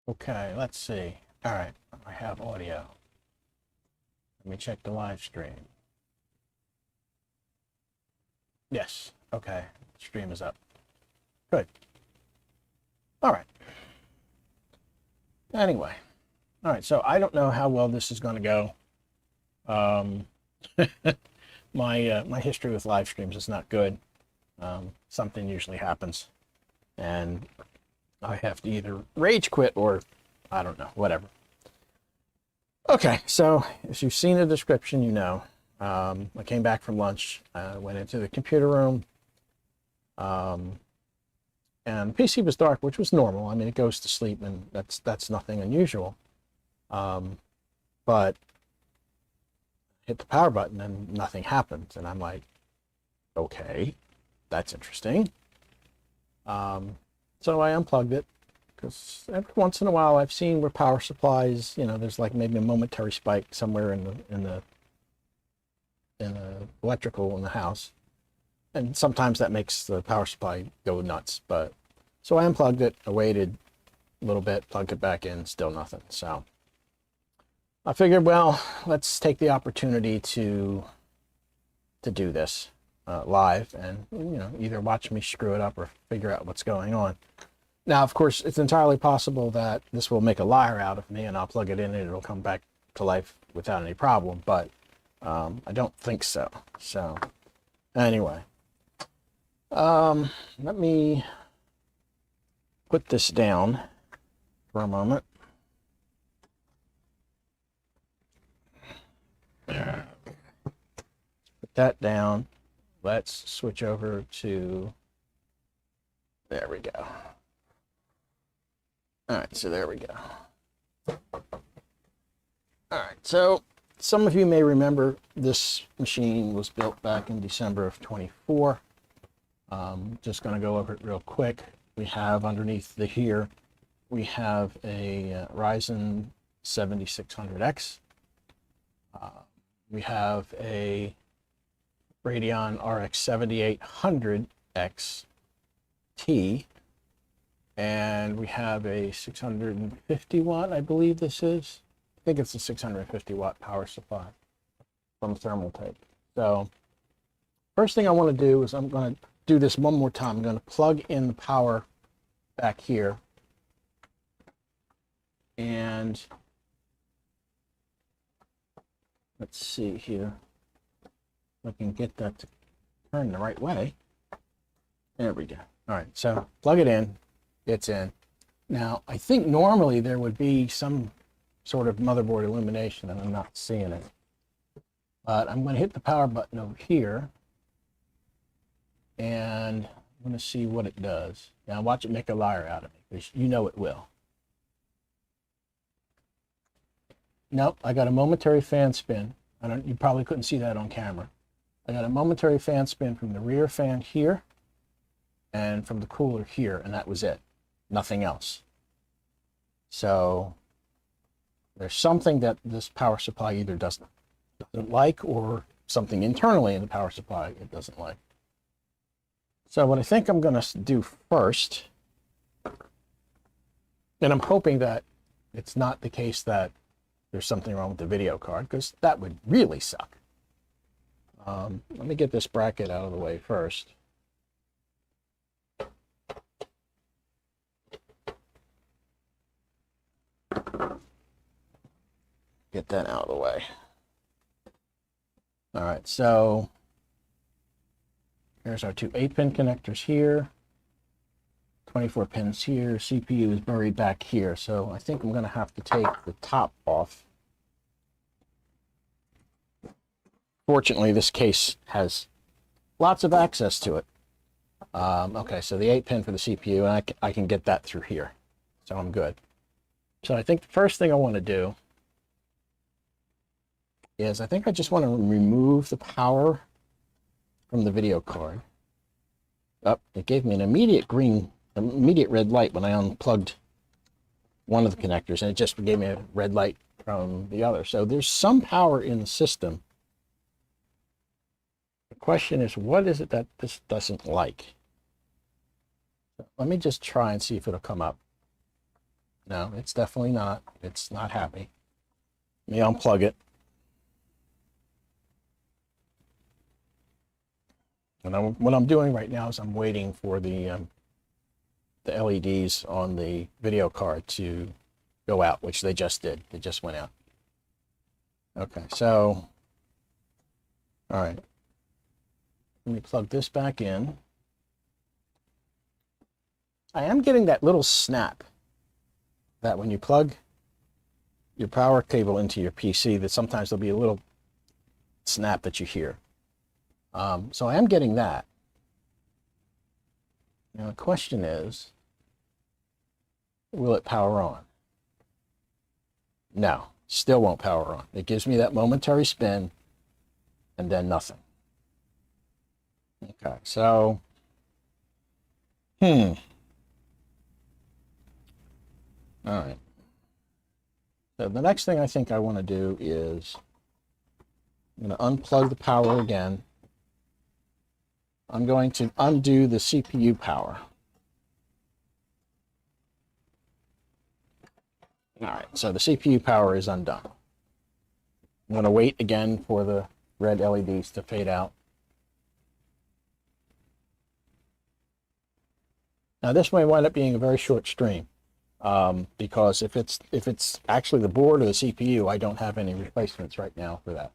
Okay, let's see. All right, I have audio. Let me check the live stream. Yes, okay, stream is up. Good. All right. Anyway, all right, so I don't know how well this is going to go. Um, my history with live streams is not good. Something usually happens, and I have to either rage quit or I don't know, whatever. Okay, so as you've seen the description, you know, I came back from lunch, went into the computer room, and the PC was dark, which was normal. I mean, it goes to sleep, and that's nothing unusual. But hit the power button, and nothing happened, and I'm like, okay, that's interesting. So I unplugged it because every once in a while I've seen where power supplies, you know, there's like maybe a momentary spike somewhere in the electrical in the house, and sometimes that makes the power supply go nuts. But so I unplugged it, I waited a little bit, plugged it back in, still nothing. So I figured, well, let's take the opportunity to do this live, and you know, either watch me screw it up or figure out what's going on. Now, of course, it's entirely possible that this will make a liar out of me, and I'll plug it in and it'll come back to life without any problem. But I don't think so. So anyway, let me put this down for a moment. Put that down. Let's switch over to, there we go. All right, so there we go. All right, so some of you may remember this machine was built back in December of 24. Just going to go over it real quick. We have underneath the here, we have a Ryzen 7600X. We have a Radeon RX 7800X T, and we have a 650 watt, I believe this is. I think it's a 650 watt power supply from Thermaltake. So first thing I want to do is I'm going to do this one more time. I'm going to plug in the power back here, and let's see here if I can get that to turn the right way. There we go. All right, so plug it in. It's in. Now, I think normally there would be some sort of motherboard illumination, and I'm not seeing it. But I'm going to hit the power button over here, and I'm going to see what it does. Now, watch it make a liar out of me, because you know it will. Nope, I got a momentary fan spin. You probably couldn't see that on camera. I got a momentary fan spin from the rear fan here and from the cooler here, and that was it. Nothing else. So there's something that this power supply either doesn't like, or something internally in the power supply it doesn't like. So what I think I'm going to do first, and I'm hoping that it's not the case that there's something wrong with the video card, because that would really suck. Let me get this bracket out of the way first. Get that out of the way. All right, so here's our two 8-pin connectors here, 24 pins here, CPU is buried back here, so I think I'm going to have to take the top off. Fortunately, this case has lots of access to it. Okay, so the 8-pin for the CPU, and I can get that through here, so I'm good. So I think the first thing I want to do is I think I just want to remove the power from the video card. Oh, it gave me an immediate red light when I unplugged one of the connectors, and it just gave me a red light from the other. So there's some power in the system. The question is, what is it that this doesn't like? So let me just try and see if it'll come up. No, it's definitely not. It's not happy. Let me unplug it. And what I'm doing right now is I'm waiting for the LEDs on the video card to go out, which they just did. They just went out. Okay, so, all right. Let me plug this back in. I am getting that little snap that when you plug your power cable into your PC, that sometimes there'll be a little snap that you hear. So I am getting that. Now the question is, will it power on? No, still won't power on. It gives me that momentary spin and then nothing. Okay, so, all right. So the next thing I think I want to do is I'm going to unplug the power again. I'm going to undo the CPU power. All right, so the CPU power is undone. I'm going to wait again for the red LEDs to fade out. Now this may wind up being a very short stream because if it's actually the board or the CPU, I don't have any replacements right now for that.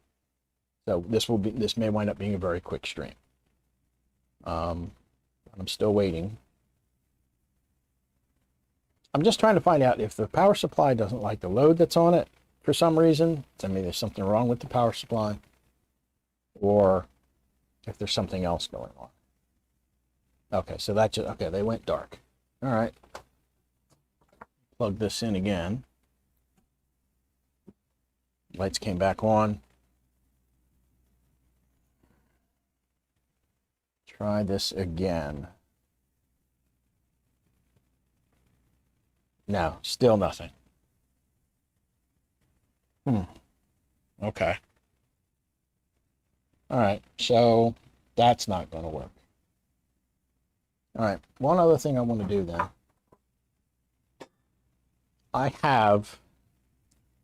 So this may wind up being a very quick stream. I'm still waiting. I'm just trying to find out if the power supply doesn't like the load that's on it for some reason. I mean, there's something wrong with the power supply, or if there's something else going on. Okay, so that just, okay, they went dark. All right. Plug this in again. Lights came back on. Try this again. No, still nothing. Okay. All right, so that's not going to work. All right, one other thing I want to do then. I have,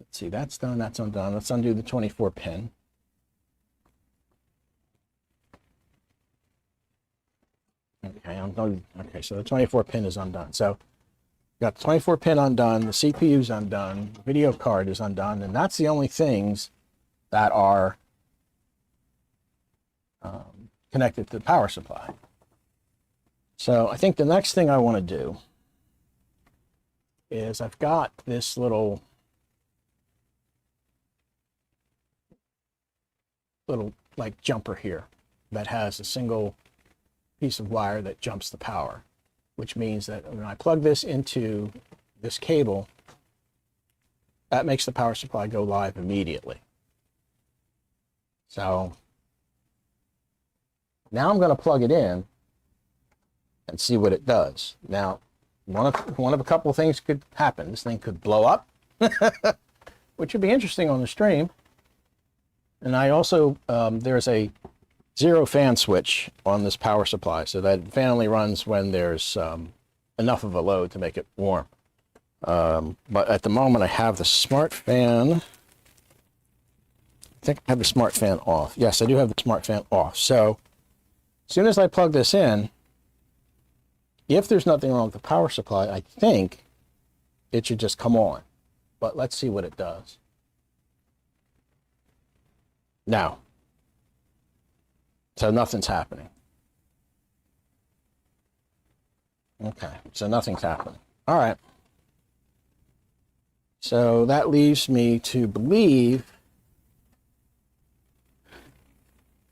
let's see, that's done, that's undone. Let's undo the 24 pin. Okay, so the 24 pin is undone. So got the 24 pin undone, the CPU is undone, the video card is undone, and that's the only things that are connected to the power supply. So I think the next thing I want to do is I've got this little like jumper here that has a single piece of wire that jumps the power, which means that when I plug this into this cable, that makes the power supply go live immediately. So now I'm going to plug it in and see what it does. Now, one of a couple of things could happen. This thing could blow up, which would be interesting on the stream. And I also, there's a zero fan switch on this power supply, so that fan only runs when there's enough of a load to make it warm. But at the moment I have the smart fan. I think I have the smart fan off. Yes, I do have the smart fan off. So as soon as I plug this in, if there's nothing wrong with the power supply, I think it should just come on. But let's see what it does. Now, so nothing's happening. Okay, so nothing's happening. All right. So that leaves me to believe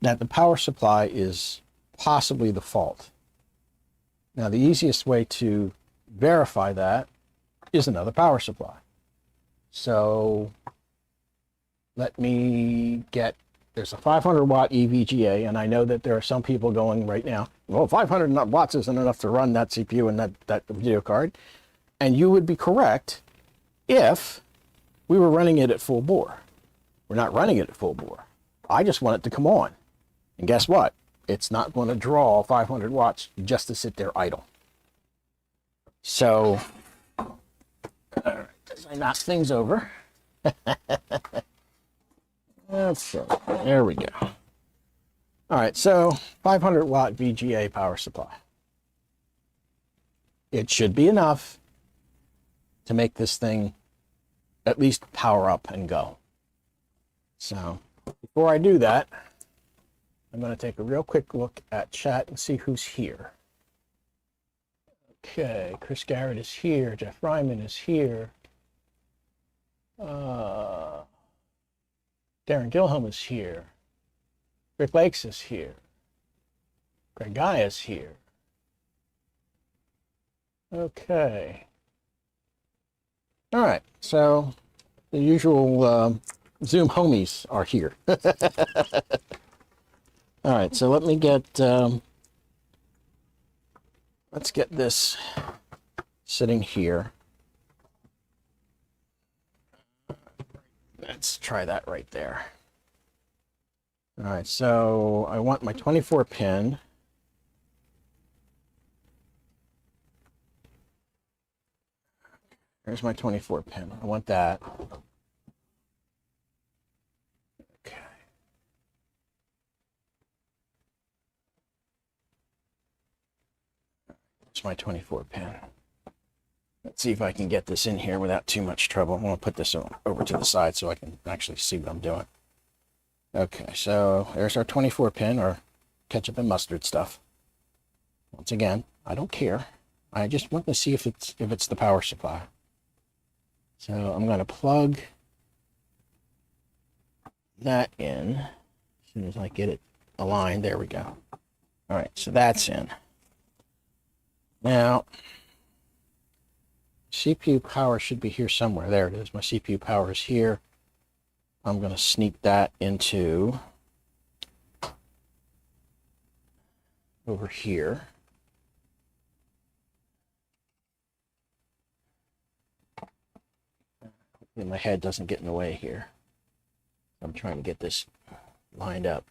that the power supply is possibly the fault. Now, the easiest way to verify that is another power supply. So let me get, there's a 500 watt EVGA, and I know that there are some people going right now, well, 500 watts isn't enough to run that CPU and that video card. And you would be correct if we were running it at full bore. We're not running it at full bore. I just want it to come on. And guess what? It's not going to draw 500 watts just to sit there idle. So All right, as I knock things over. Okay, there we go. All right, so 500 watt VGA power supply. It should be enough to make this thing at least power up and go. So before I do that, I'm going to take a real quick look at chat and see who's here. Okay, Chris Garrett is here. Jeff Ryman is here. Darren Gilham is here. Rick Lakes is here. Greg Guy is here. Okay. All right, so the usual Zoom homies are here. All right, so let me get, let's get this sitting here. Let's try that right there. All right, so I want my 24 pin. Here's my 24 pin. I want that. Okay. It's my 24 pin. Let's see if I can get this in here without too much trouble. I'm going to put this over to the side so I can actually see what I'm doing. Okay, so there's our 24 pin, or ketchup and mustard stuff. Once again, I don't care. I just want to see if it's the power supply. So I'm going to plug that in as soon as I get it aligned. There we go. All right, so that's in. Now, CPU power should be here somewhere. There it is. My CPU power is here. I'm going to sneak that into over here. Hopefully my head doesn't get in the way here. I'm trying to get this lined up.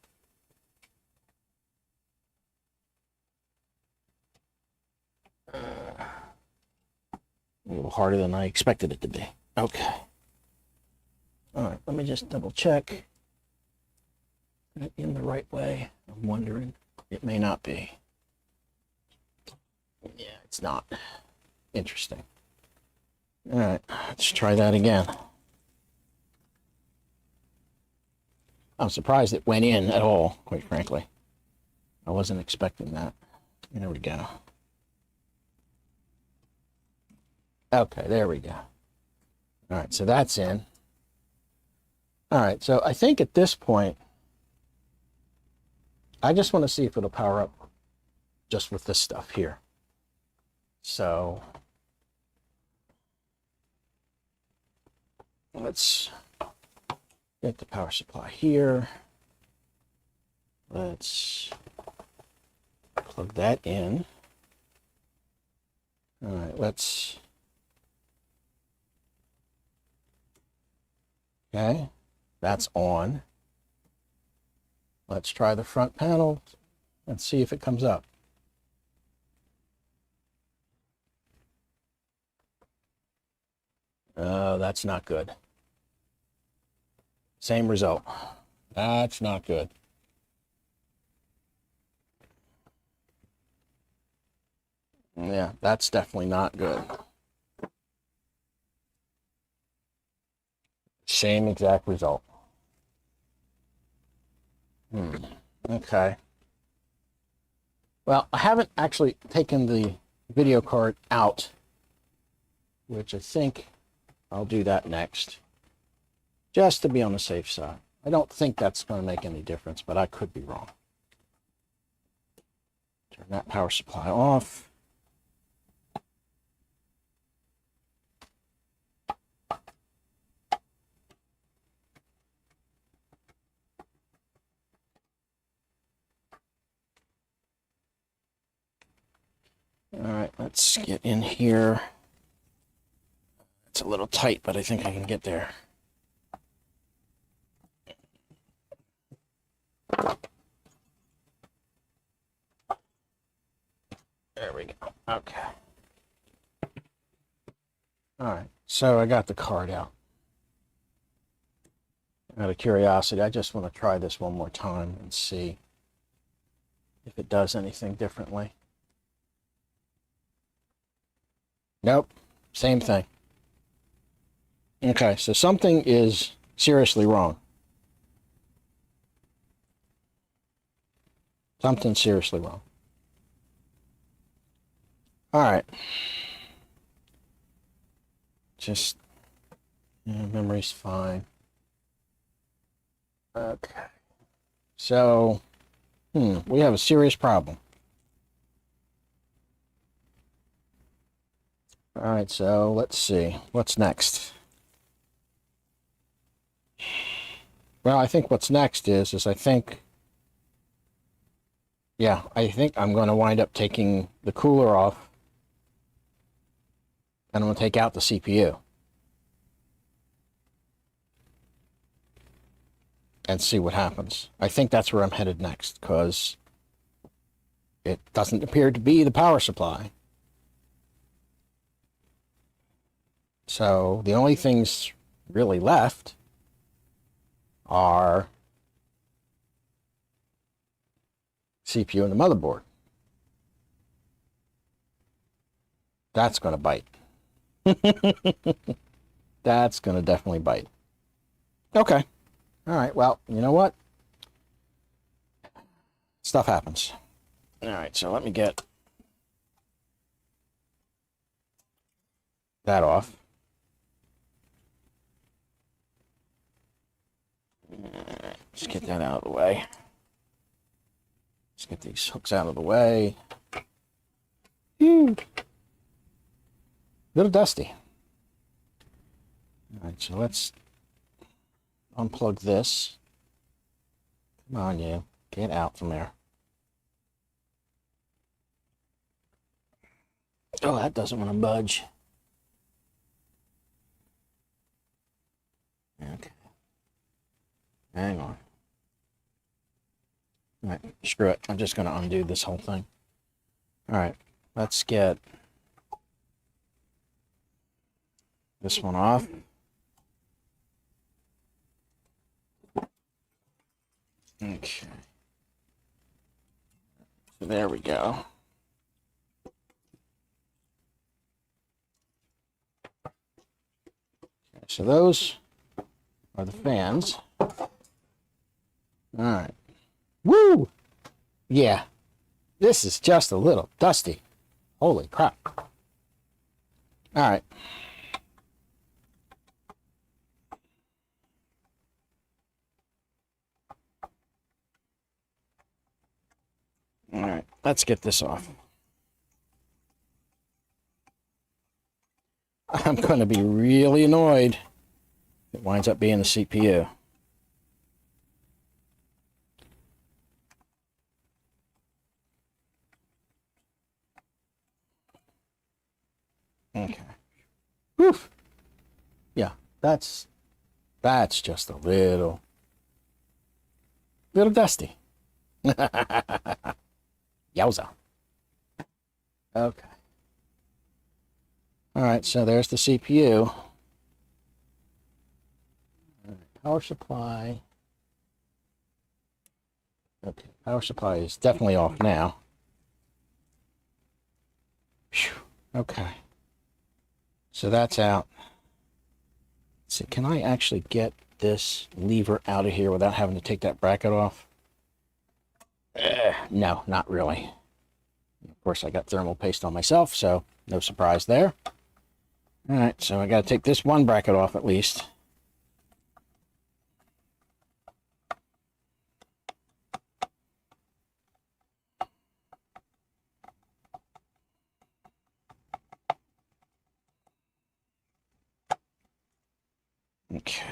A little harder than I expected it to be. Okay. All right, let me just double check. Is it in the right way? I'm wondering. It may not be. Yeah, it's not. Interesting. All right, let's try that again. I'm surprised it went in at all, quite frankly. I wasn't expecting that. There we go. Okay, there we go. All right, so that's in. All right, so I think at this point, I just want to see if it'll power up just with this stuff here. So let's get the power supply here. Let's plug that in. All right, let's, okay, that's on. Let's try the front panel and see if it comes up. That's not good. Same result. That's not good. Yeah, that's definitely not good. Same exact result. Okay. Well, I haven't actually taken the video card out, which I think I'll do that next, just to be on the safe side. I don't think that's going to make any difference, but I could be wrong. Turn that power supply off. All right, let's get in here. It's a little tight, but I think I can get there. There we go. Okay. All right. So I got the card out. Out of curiosity, I just want to try this one more time and see if it does anything differently. Nope, same thing. Okay, so something is seriously wrong. Something's seriously wrong. All right. Just, memory's fine. Okay. So, we have a serious problem. All right, so let's see. What's next? Well, I think what's next is I think I'm going to wind up taking the cooler off, and I'm going to take out the CPU and see what happens. I think that's where I'm headed next, because it doesn't appear to be the power supply. So the only things really left are CPU and the motherboard. That's going to bite. That's going to definitely bite. Okay. All right. Well, you know what? Stuff happens. All right. So let me get that off. Just get that out of the way. Let's get these hooks out of the way. Little dusty. All right, so let's unplug this. Come on, you. Get out from there. Oh, that doesn't want to budge. Okay. Hang on. All right, screw it. I'm just going to undo this whole thing. All right, let's get this one off. Okay. So there we go. Okay, so those are the fans. All right. Woo! Yeah. This is just a little dusty. Holy crap. All right. All right. Let's get this off. I'm going to be really annoyed if it winds up being the CPU. Okay. Woof. Yeah, that's just a little dusty. Yowza. Okay. All right, so there's the CPU. All right, power supply. Okay, power supply is definitely off now. Whew. Okay. So that's out. Let's see, can I actually get this lever out of here without having to take that bracket off? No, not really. Of course, I got thermal paste on myself, so no surprise there. All right, so I got to take this one bracket off at least. Okay.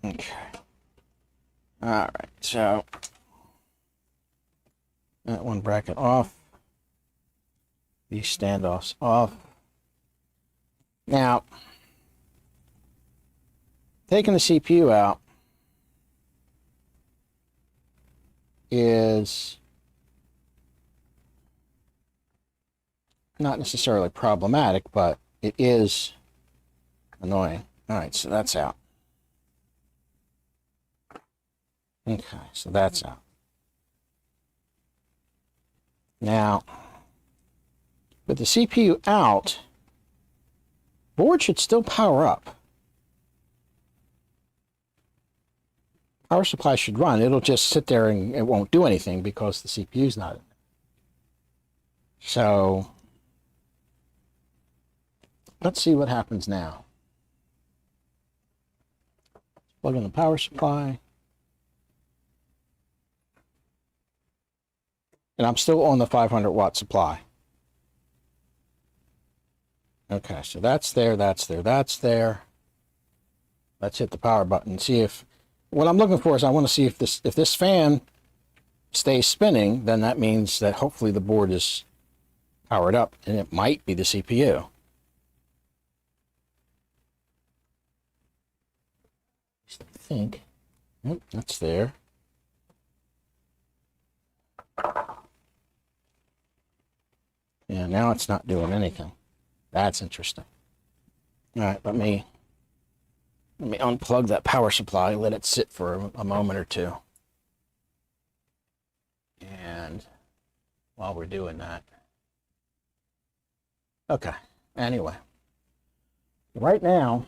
Okay. All right, so that one bracket off. These standoffs off. Now, taking the CPU out, is not necessarily problematic, but it is annoying. All right, so that's out. Okay, so that's out. Now, with the CPU out, board should still power up. Power supply should run. It'll just sit there and it won't do anything because the CPU's not in it. So, let's see what happens now. Plug in the power supply. And I'm still on the 500 watt supply. Okay, so that's there, that's there, that's there. Let's hit the power button and see if, what I'm looking for is I want to see if this fan stays spinning, then that means that hopefully the board is powered up, and it might be the CPU. I think. Yep, that's there. Yeah, now it's not doing anything. That's interesting. All right, let me unplug that power supply, let it sit for a moment or two. And while we're doing that, okay, anyway, right now,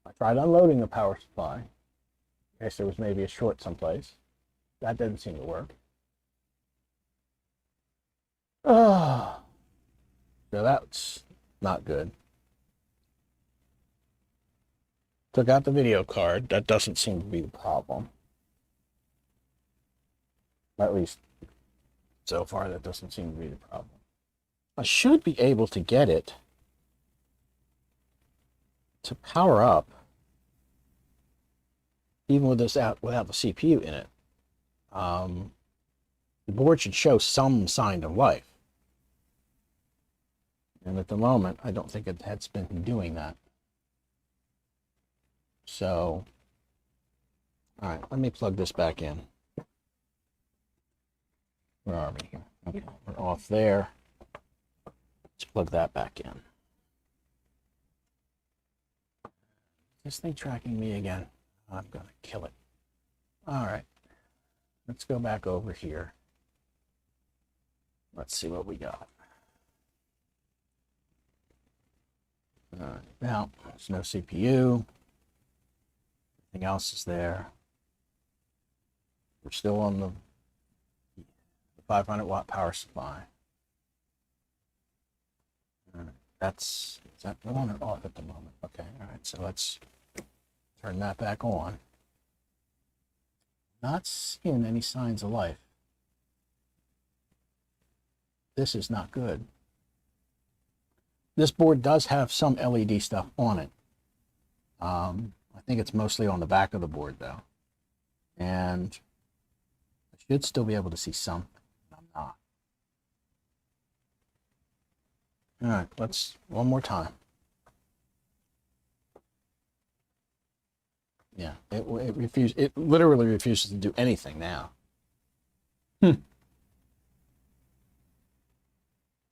I tried unloading the power supply in case there was maybe a short someplace. That didn't seem to work. Oh, so that's not good. Took out the video card. That doesn't seem to be the problem. At least so far, that doesn't seem to be the problem. I should be able to get it to power up even with this out without the CPU in it. The board should show some sign of life. And at the moment, I don't think it has been doing that. So, all right, let me plug this back in. Where are we here? Okay, we're off there. Let's plug that back in. Is this thing tracking me again? I'm gonna kill it. All right, let's go back over here. Let's see what we got. Now, there's no CPU. Everything else is there. We're still on the 500 watt power supply. Is that on or off at the moment? Okay, all right, so let's turn that back on. Not seeing any signs of life. This is not good. This board does have some LED stuff on it. I think it's mostly on the back of the board though. And I should still be able to see something. I'm not. All right, let's one more time. Yeah, it literally refuses to do anything now.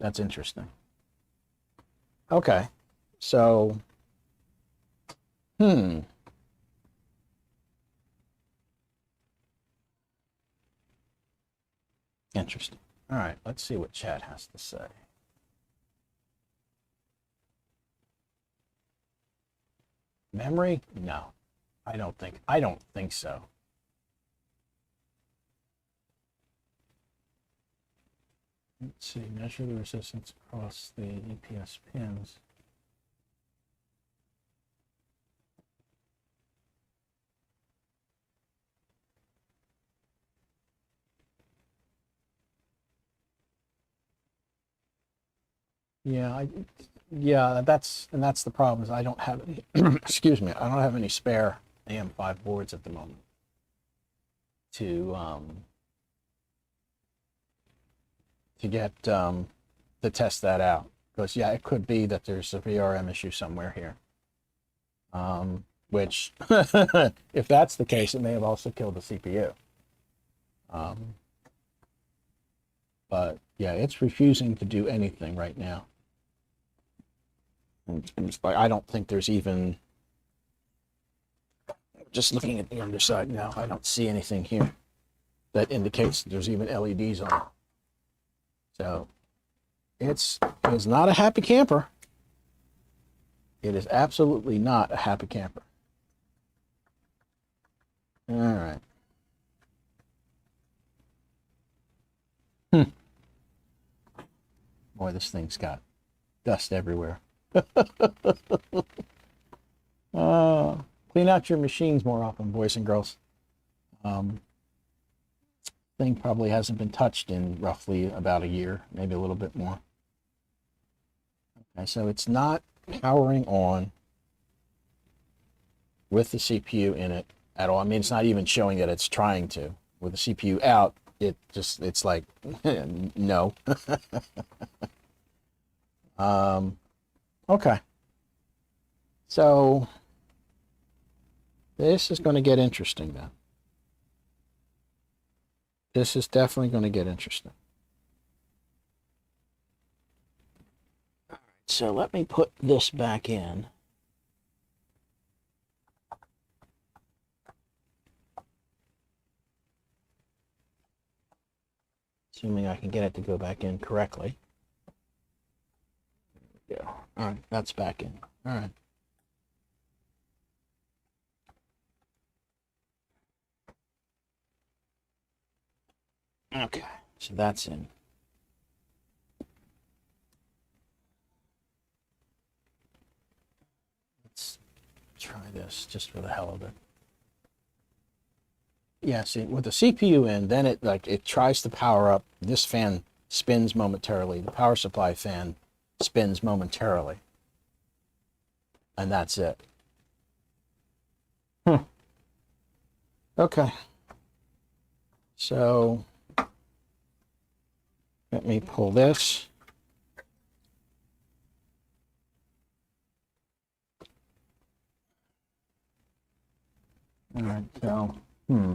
That's interesting. Okay, so, interesting. All right, let's see what chat has to say. Memory? No, I don't think so. Let's see, measure the resistance across the EPS pins. Yeah, that's the problem is I don't have any, excuse me, I don't have any spare AM5 boards at the moment to get to test that out, because yeah, it could be that there's a VRM issue somewhere here. which, if that's the case, it may have also killed the CPU. But yeah, it's refusing to do anything right now. And it's like, I don't think there's even, just looking at the underside now, I don't see anything here that indicates that there's even LEDs on it. So it's not a happy camper. It is absolutely not a happy camper. All right. Boy, this thing's got dust everywhere. Clean out your machines more often, boys and girls. Thing probably hasn't been touched in roughly about a year, maybe a little bit more. Okay, so it's not powering on with the CPU in it at all. I mean, it's not even showing that it's trying to. With the CPU out, it's like, no. Okay. So this is going to get interesting then. This is definitely going to get interesting. All right, so let me put this back in. Assuming I can get it to go back in correctly. There we go. All right, that's back in. All right. Okay, so that's in. Let's try this just for the hell of it. Yeah, see, with the CPU in, then it tries to power up. This fan spins momentarily. The power supply fan spins momentarily. And that's it. Okay. So let me pull this. All right, so, yeah,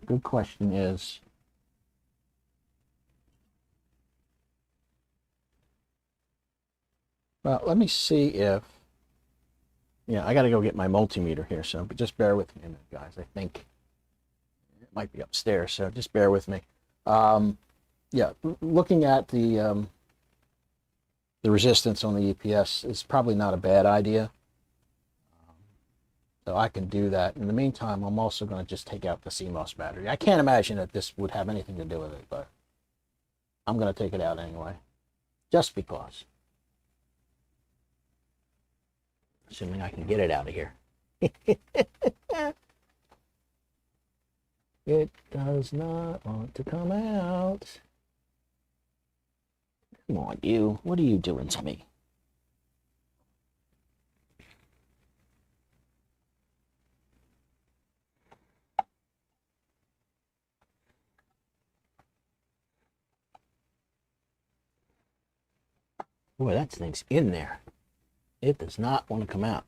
good question is, well, let me see if, yeah, I got to go get my multimeter here, so just bear with me a minute, guys. I think it might be upstairs, so just bear with me. Yeah, looking at the resistance on the EPS is probably not a bad idea. So I can do that. In the meantime, I'm also going to just take out the CMOS battery. I can't imagine that this would have anything to do with it, but I'm going to take it out anyway, just because. Assuming I can get it out of here. It does not want to come out. Come on, you. What are you doing to me? Boy, that thing's in there. It does not want to come out.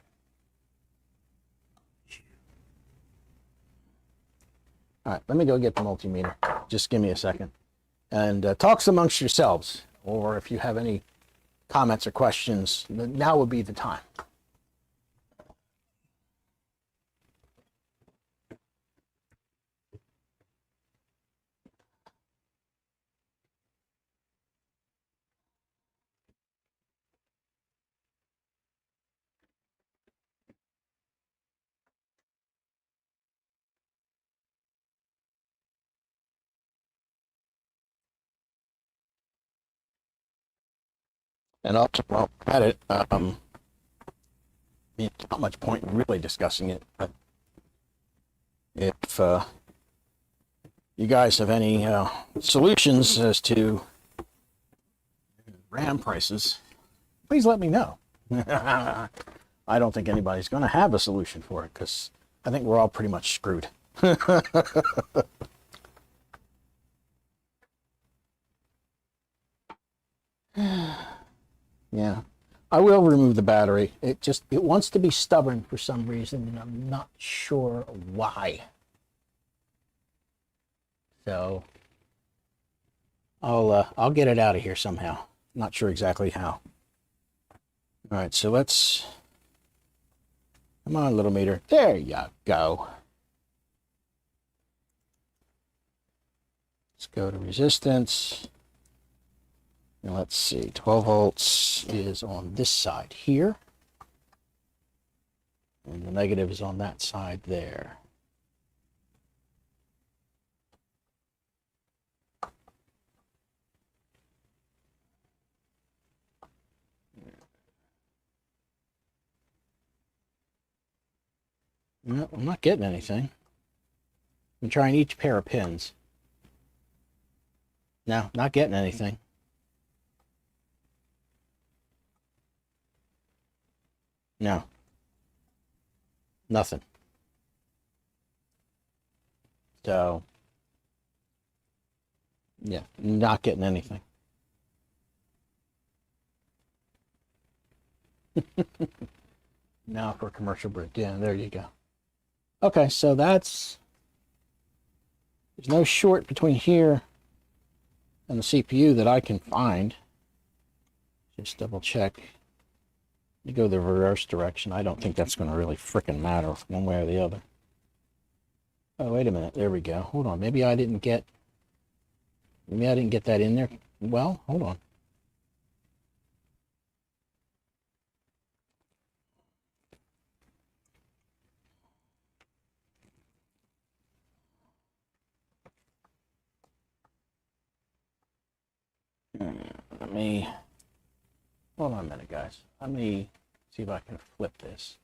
All right, let me go get the multimeter. Just give me a second. And talks amongst yourselves, or if you have any comments or questions, now would be the time. And also, well, at it, not much point in really discussing it, but if you guys have any solutions as to RAM prices, please let me know. I don't think anybody's going to have a solution for it because I think we're all pretty much screwed. Yeah. I will remove the battery. It wants to be stubborn for some reason, and I'm not sure why. So I'll get it out of here somehow. Not sure exactly how. All right, so let's, come on, little meter. There you go. Let's go to resistance. And let's see, 12 volts is on this side here. And the negative is on that side there. No, I'm not getting anything. I'm trying each pair of pins. No, not getting anything. No. Nothing. So, yeah, not getting anything. Now for commercial break. Yeah, there you go. Okay, so there's no short between here and the CPU that I can find. Just double check. You go the reverse direction. I don't think that's going to really frickin' matter one way or the other. Oh, wait a minute. There we go. Hold on. Maybe I didn't get that in there. Well, hold on. Let me, hold on a minute, guys. Let me see if I can flip this.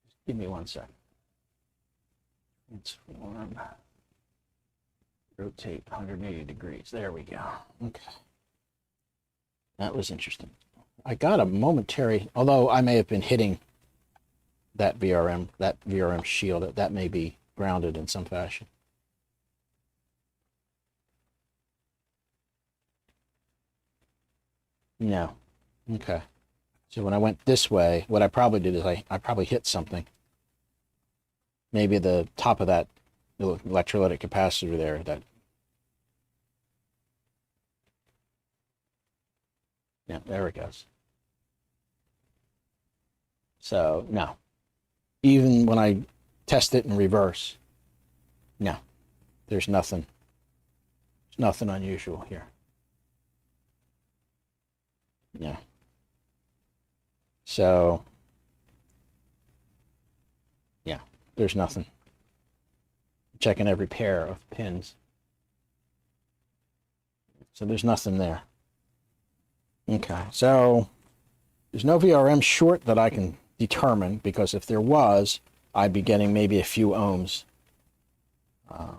Just give me 1 second. Transform. Rotate 180 degrees. There we go. Okay. That was interesting. I got a momentary, although I may have been hitting that VRM shield. That may be grounded in some fashion. No. Okay. So when I went this way, what I probably did is I probably hit something. Maybe the top of that electrolytic capacitor there. Yeah, there it goes. So, no. Even when I test it in reverse, no. There's nothing. There's nothing unusual here. Yeah. So, yeah, there's nothing. Checking every pair of pins. So there's nothing there. Okay, so there's no VRM short that I can determine, because if there was, I'd be getting maybe a few ohms,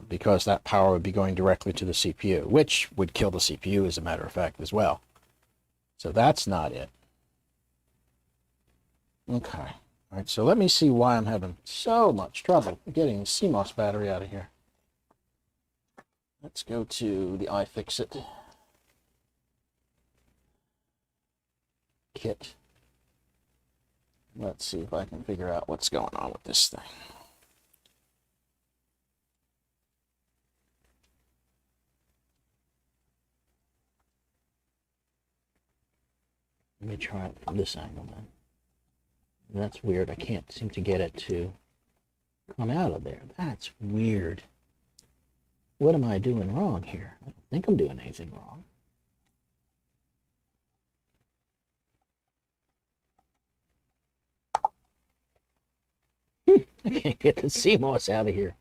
because that power would be going directly to the CPU, which would kill the CPU as a matter of fact as well. So that's not it. Okay. All right, so let me see why I'm having so much trouble getting the CMOS battery out of here. Let's go to the iFixit kit. Let's see if I can figure out what's going on with this thing. Let me try it from this angle then. That's weird. I can't seem to get it to come out of there. That's weird. What am I doing wrong here? I don't think I'm doing anything wrong. I can't get the CMOS out of here.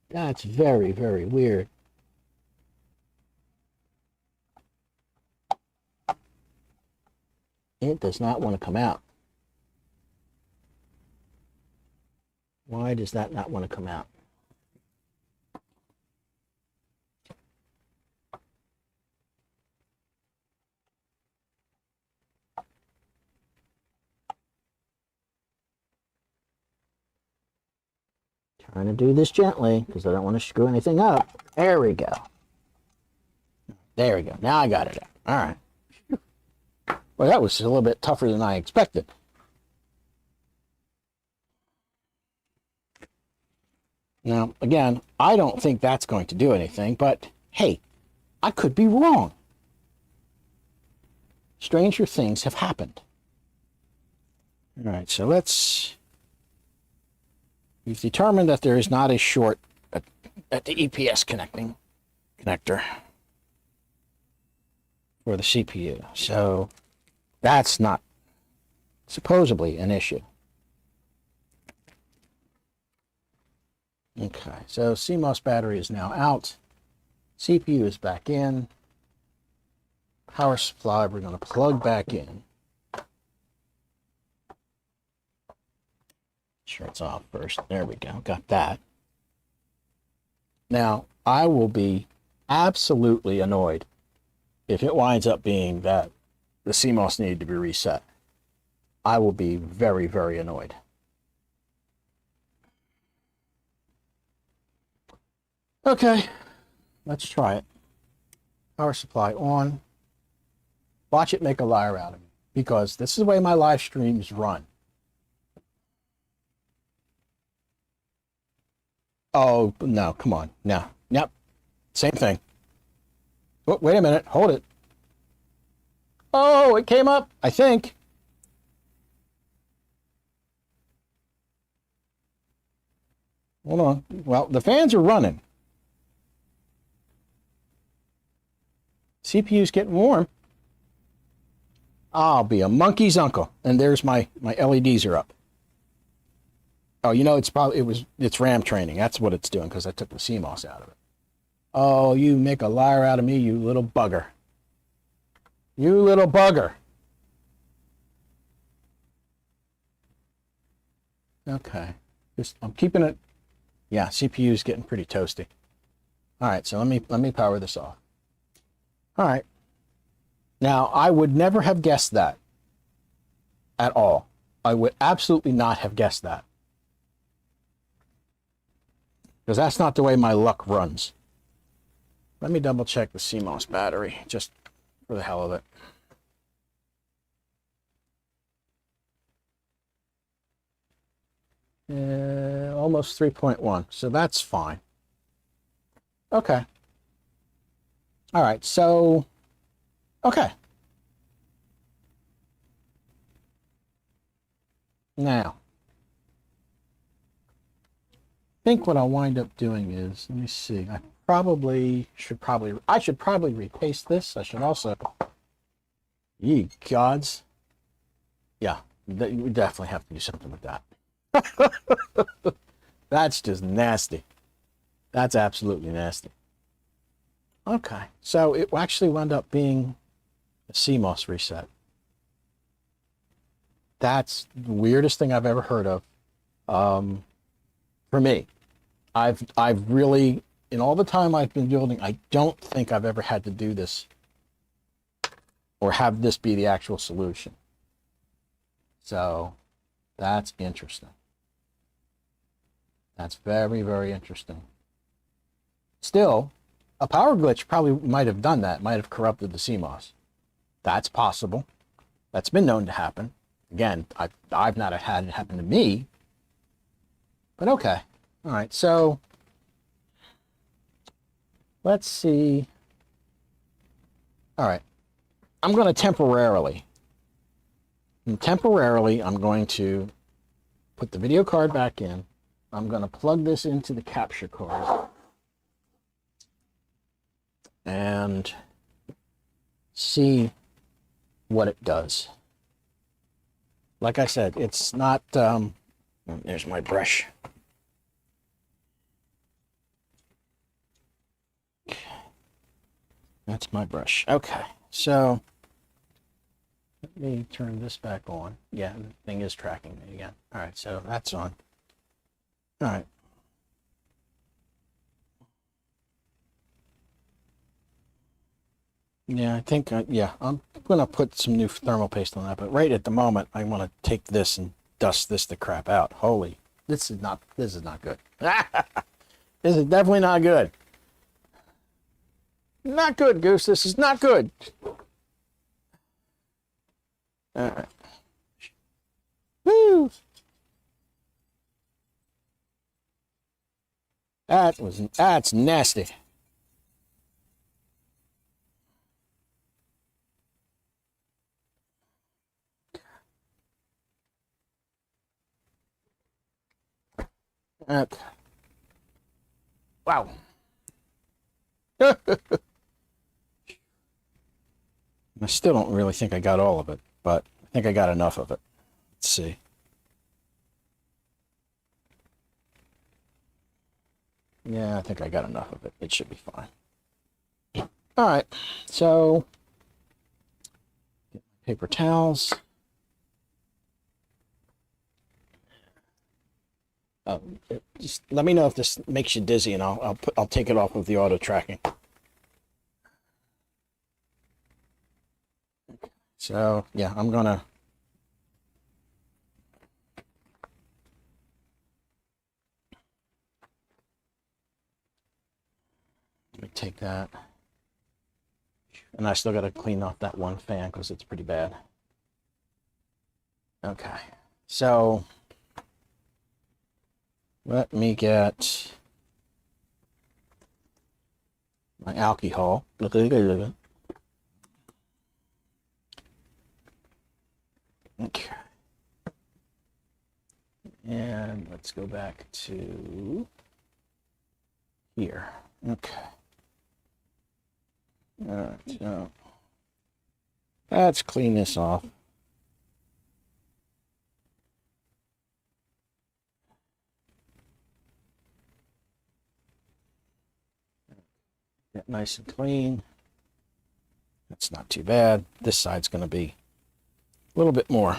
That's very, very weird. It does not want to come out. Why does that not want to come out? Trying to do this gently because I don't want to screw anything up. There we go. There we go. Now I got it out. All right. Well, that was a little bit tougher than I expected. Now, again, I don't think that's going to do anything, but hey, I could be wrong. Stranger things have happened. All right, so we've determined that there is not a short at the EPS connector for the CPU. So that's not supposedly an issue. Okay, so CMOS battery is now out. CPU is back in. Power supply we're going to plug back in. Sure it's off first. There we go. Got that. Now, I will be absolutely annoyed if it winds up being that the CMOS needed to be reset. I will be very, very annoyed. Okay, let's try it. Power supply on. Watch it make a liar out of me, because this is the way my live streams run. Oh, no, come on. No. Yep. Same thing. Oh, wait a minute. Hold it. Oh, it came up, I think. Hold on. Well, the fans are running. CPU's getting warm. I'll be a monkey's uncle. And there's my LEDs are up. Oh, you know, it's RAM training. That's what it's doing, because I took the CMOS out of it. Oh, you make a liar out of me, you little bugger. You little bugger. Okay. I'm keeping it. Yeah, CPU is getting pretty toasty. All right, so let me power this off. All right. Now, I would never have guessed that at all. I would absolutely not have guessed that. Because that's not the way my luck runs. Let me double check the CMOS battery, just for the hell of it. Almost 3.1, so that's fine. Okay. All right, so, okay. Now, I think what I'll wind up doing is, let me see, I should probably repaste this. I should also, ye gods. Yeah, we definitely have to do something with that. That's just nasty. That's absolutely nasty. Okay, so it actually wound up being a CMOS reset. That's the weirdest thing I've ever heard of. For me, I've really, in all the time I've been building, I don't think I've ever had to do this or have this be the actual solution. So that's interesting. That's very, very interesting. Still, a power glitch probably might have done that, might have corrupted the CMOS. That's possible. That's been known to happen. Again, I've not had it happen to me. But okay. All right, so let's see. All right. I'm going to temporarily, I'm going to put the video card back in. I'm going to plug this into the capture card and see what it does. Like I said, it's not, there's my brush. Okay. That's my brush. Okay, so let me turn this back on. Yeah, the thing is tracking me again. All right, so that's on. All right. Yeah, I think, yeah, I'm going to put some new thermal paste on that, but right at the moment, I want to take this and dust this to crap out. Holy, this is not good. This is definitely not good. Not good, Goose. This is not good. All right. Woo! That's nasty. Okay. Wow. I still don't really think I got all of it, but I think I got enough of it. Let's see. Yeah, I think I got enough of it. It should be fine. All right, so get my paper towels. Just let me know if this makes you dizzy, and I'll take it off of the auto tracking. So yeah, I'm gonna. Let me take that. And I still got to clean off that one fan because it's pretty bad. Okay, so let me get my alcohol. Okay. And let's go back to here. Okay. All right, so let's clean this off. Get nice and clean. That's not too bad. This side's going to be a little bit more.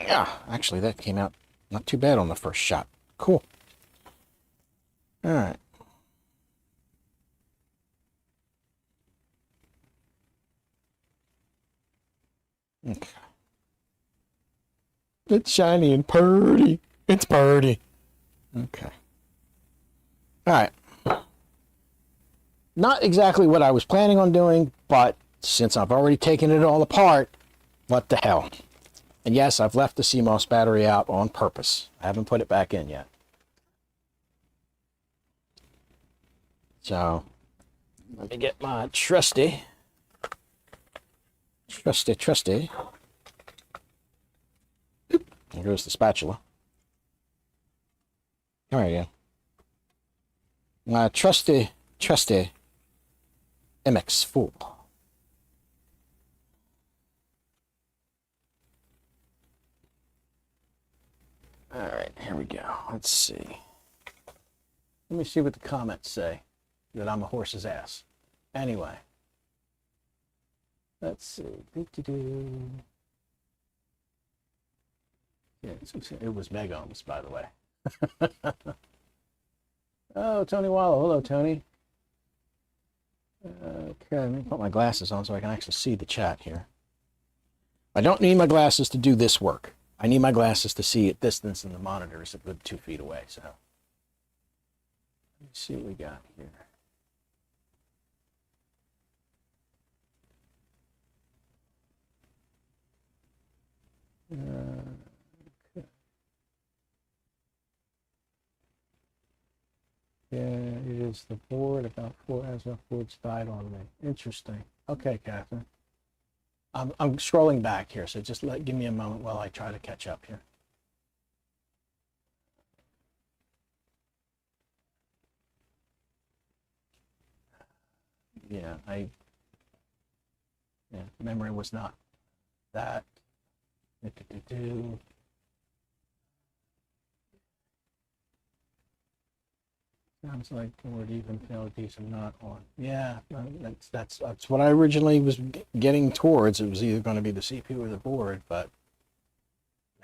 Yeah, actually, that came out not too bad on the first shot. Cool. All right. Okay. It's shiny and purty. It's purty. Okay. All right. Not exactly what I was planning on doing, but since I've already taken it all apart, what the hell? And yes, I've left the CMOS battery out on purpose. I haven't put it back in yet. So, let me get my trusty. Oop, there goes the spatula. There you go. My trusty MX4. All right, here we go. Let's see. Let me see what the comments say. That I'm a horse's ass. Anyway. Let's see. Yeah, it was megohms, by the way. Oh, Tony Wallow. Hello, Tony. Okay, let me put my glasses on so I can actually see the chat here. I don't need my glasses to do this work. I need my glasses to see at distance, and the monitor is a good 2 feet away. So let's see what we got here. Okay. Yeah, it is the board. About 4 as a board's died on me. Interesting. Okay, Catherine. I'm scrolling back here, so just give me a moment while I try to catch up here. Yeah, memory was not that. Sounds like board even failed decent not on. Yeah, that's what I originally was getting towards. It was either going to be the CPU or the board, but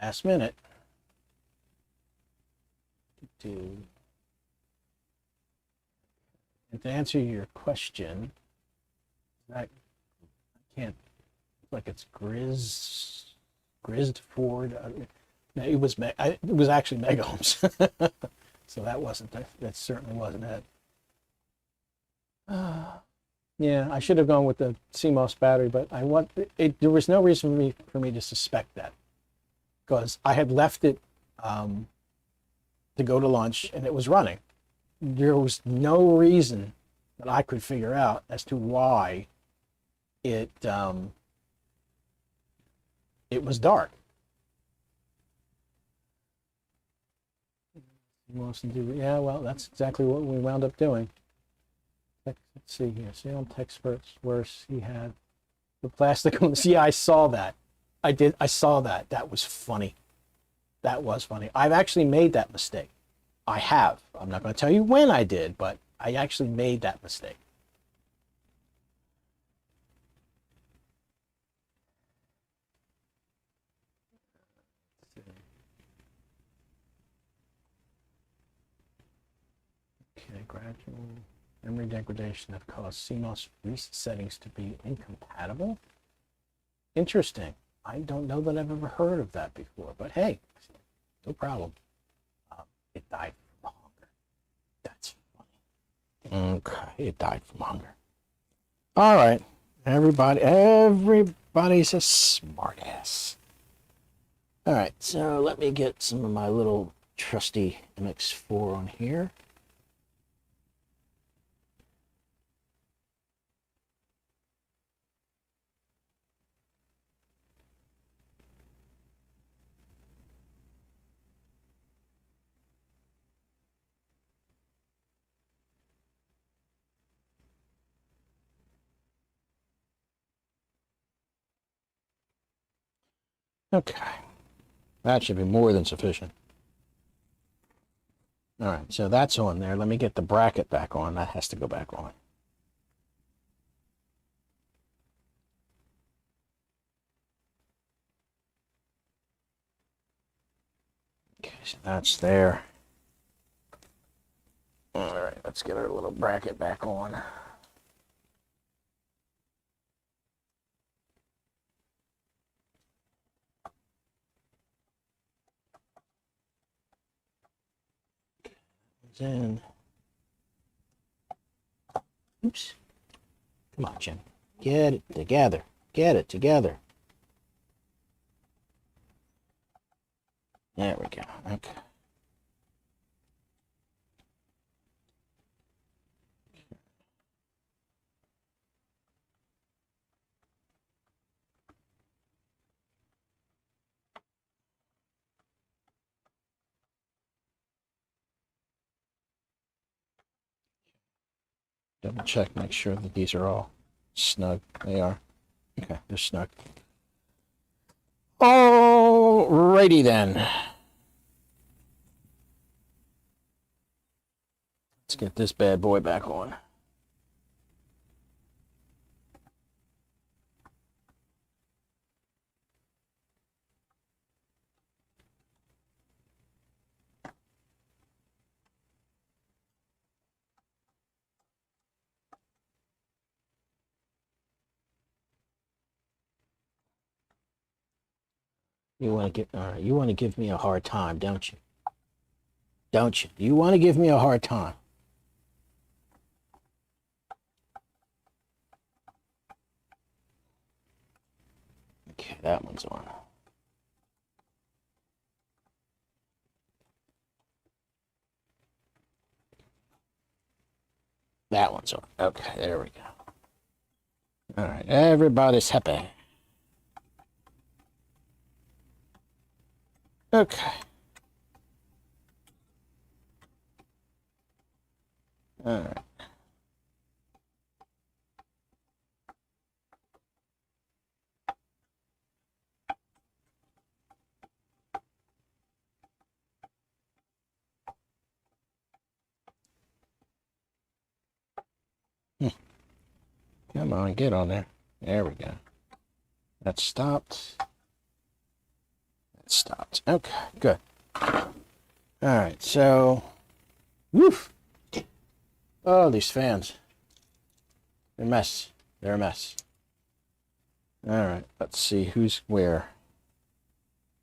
last minute. And to answer your question, that I can't. Like it's Grizzed Ford. It was actually megohms. So that certainly wasn't it. Yeah, I should have gone with the CMOS battery, but I want it. There was no reason for me to suspect that because I had left it to go to lunch and it was running. There was no reason that I could figure out as to why it it was dark. Yeah, well, that's exactly what we wound up doing. Let's see here. Salem Texpert's worse. He had the plastic on the. Yeah, I saw that. I did. I saw that. That was funny. That was funny. I've actually made that mistake. I have. I'm not going to tell you when I did, but I actually made that mistake. Okay, gradual memory degradation have caused CMOS recent settings to be incompatible. Interesting. I don't know that I've ever heard of that before, but hey, no problem. It died from hunger. That's funny. Okay, it died from hunger. All right, everybody's a smartass. All right, so let me get some of my little trusty MX4 on here. Okay, that should be more than sufficient. All right, so that's on there. Let me get the bracket back on. That has to go back on. Okay, so that's there. All right, let's get our little bracket back on. In. Oops. Come on, Jim. Get it together. Get it together. There we go. Okay. Double check, make sure that these are all snug. They are. Okay, they're snug. Alrighty then. Let's get this bad boy back on. You want to get all right? You want to give me a hard time, don't you? Don't you? You want to give me a hard time? Okay, that one's on. That one's on. Okay, there we go. All right, everybody's happy. Okay. All right. Come on, get on there. There we go. That stopped. That stopped. Okay, good. All right, so, woof. Oh, these fans. They're a mess. They're a mess. All right, let's see who's where.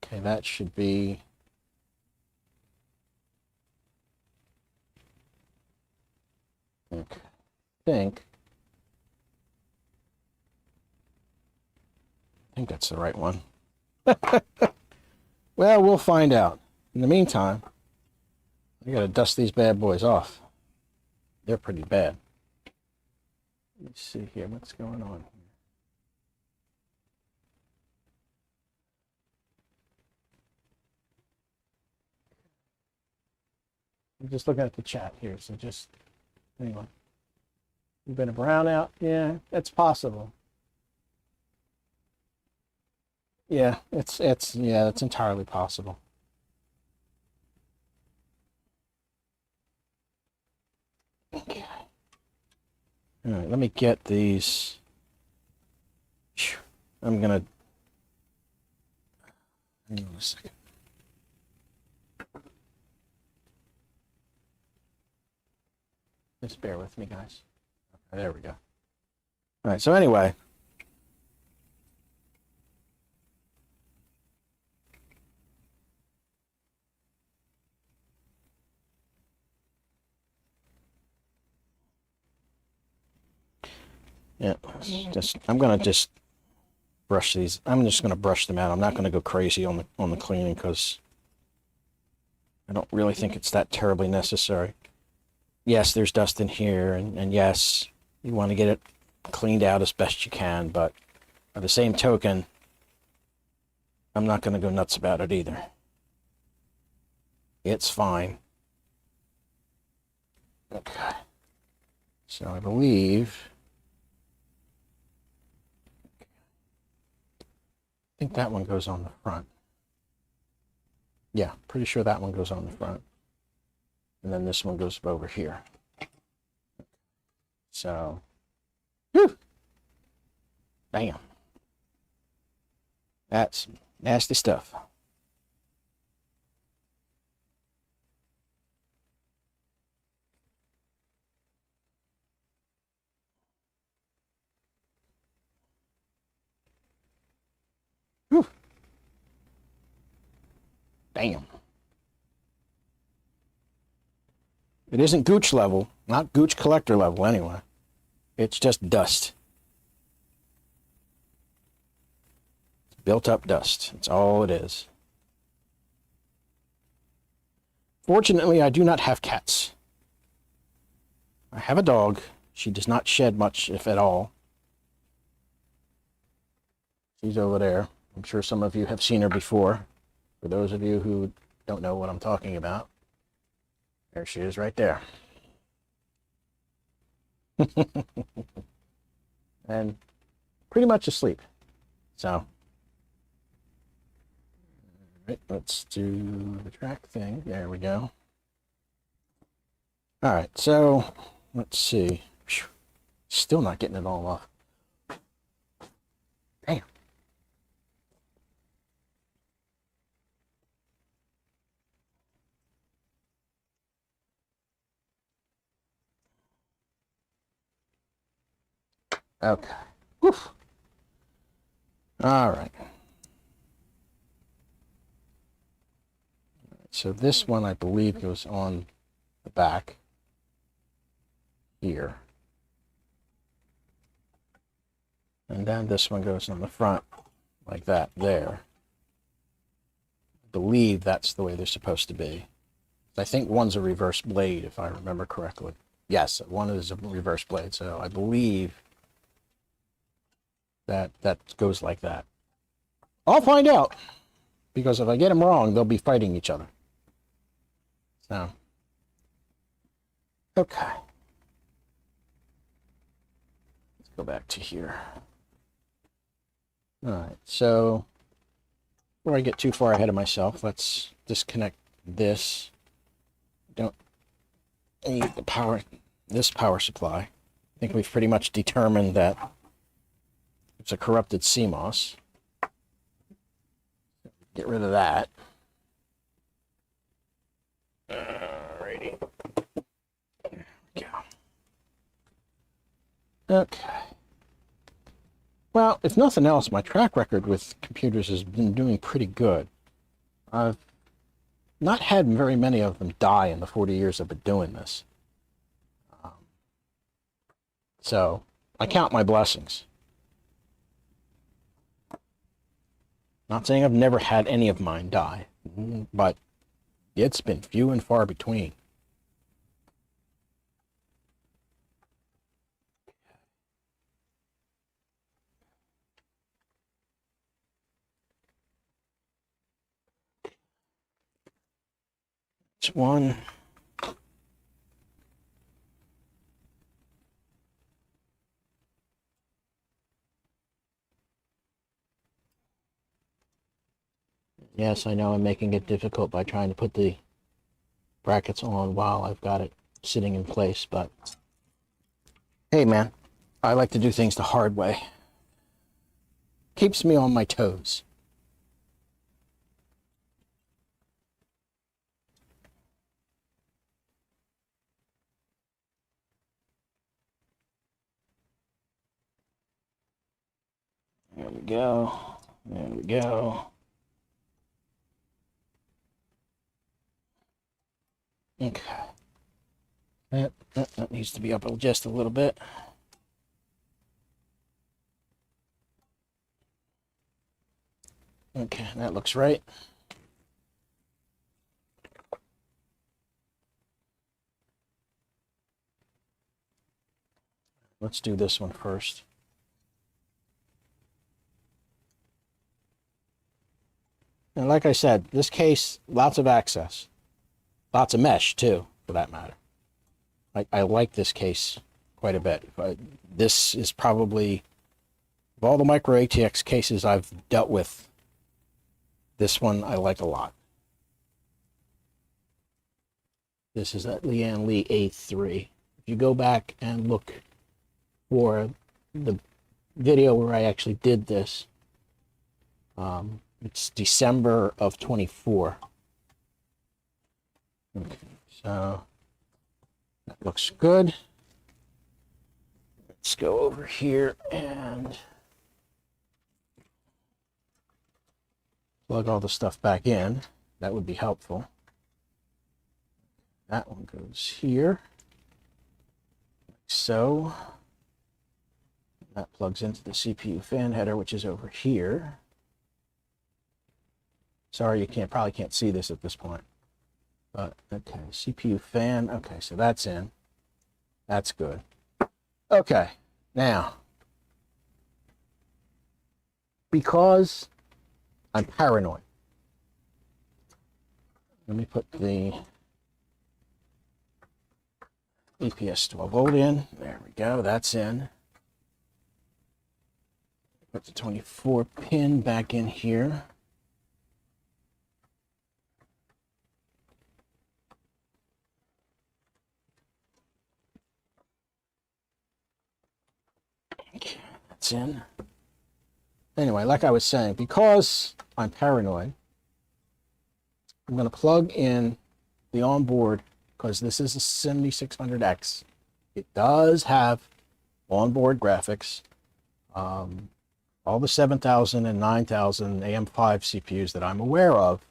Okay, that should be. Okay, I think I think that's the right one. Well, we'll find out. In the meantime, I gotta dust these bad boys off. They're pretty bad. Let's see here, what's going on here? I'm just looking at the chat here, so just, anyway. You've been a brownout? Yeah, it's possible. Yeah, it's entirely possible. Okay. All right, let me get these. I'm gonna. Hang on a second. Just bear with me, guys. Okay, there we go. All right, so anyway. Yeah, I'm gonna just brush these. I'm just gonna brush them out. I'm not gonna go crazy on the cleaning because I don't really think it's that terribly necessary. Yes, there's dust in here, and yes, you want to get it cleaned out as best you can, but by the same token, I'm not gonna go nuts about it either. It's fine. Okay. So I believe. I think that one goes on the front. Yeah, pretty sure that one goes on the front. And then this one goes over here. So, whew, bam. That's nasty stuff. Whew. Damn. It isn't gooch level, not gooch collector level anyway. It's just dust. Built up dust. That's all it is. Fortunately, I do not have cats. I have a dog. She does not shed much, if at all. She's over there. I'm sure some of you have seen her before. For those of you who don't know what I'm talking about, there she is right there. And pretty much asleep. So, all right, let's do the track thing. There we go. All right, so let's see. Still not getting it all off. Damn. Okay. Woof. All right. So this one, I believe, goes on the back here. And then this one goes on the front like that there. I believe that's the way they're supposed to be. I think one's a reverse blade, if I remember correctly. Yes, one is a reverse blade, so I believe that goes like that. I'll find out, because if I get them wrong, they'll be fighting each other. So, okay. Let's go back to here. All right, so before I get too far ahead of myself, let's disconnect this. Don't need the power, this power supply. I think we've pretty much determined that it's a corrupted CMOS. Get rid of that. Alrighty. There we go. Okay. Well, if nothing else, my track record with computers has been doing pretty good. I've not had very many of them die in the 40 years I've been doing this. So I count my blessings. Not saying I've never had any of mine die, but it's been few and far between. It's one. Yes, I know I'm making it difficult by trying to put the brackets on while I've got it sitting in place, but hey man, I like to do things the hard way. Keeps me on my toes. There we go. There we go. Okay. That needs to be up just a little bit. Okay, that looks right. Let's do this one first. And like I said, this case, lots of access. Lots of mesh, too, for that matter. I like this case quite a bit. This is probably, of all the micro ATX cases I've dealt with, this one I like a lot. This is that Lian Li A3. If you go back and look for the video where I actually did this, it's December of 24. Okay, so that looks good. Let's go over here and plug all the stuff back in. That would be helpful. That one goes here, like so. That plugs into the CPU fan header, which is over here. Sorry, you probably can't see this at this point. But, okay, CPU fan. Okay, so that's in. That's good. Okay, now, because I'm paranoid, let me put the EPS 12 volt in. There we go, that's in. Put the 24 pin back in here. Okay, that's in. Anyway, like I was saying, because I'm paranoid, I'm going to plug in the onboard, because this is a 7600X. It does have onboard graphics. All the 7000 and 9000 AM5 CPUs that I'm aware of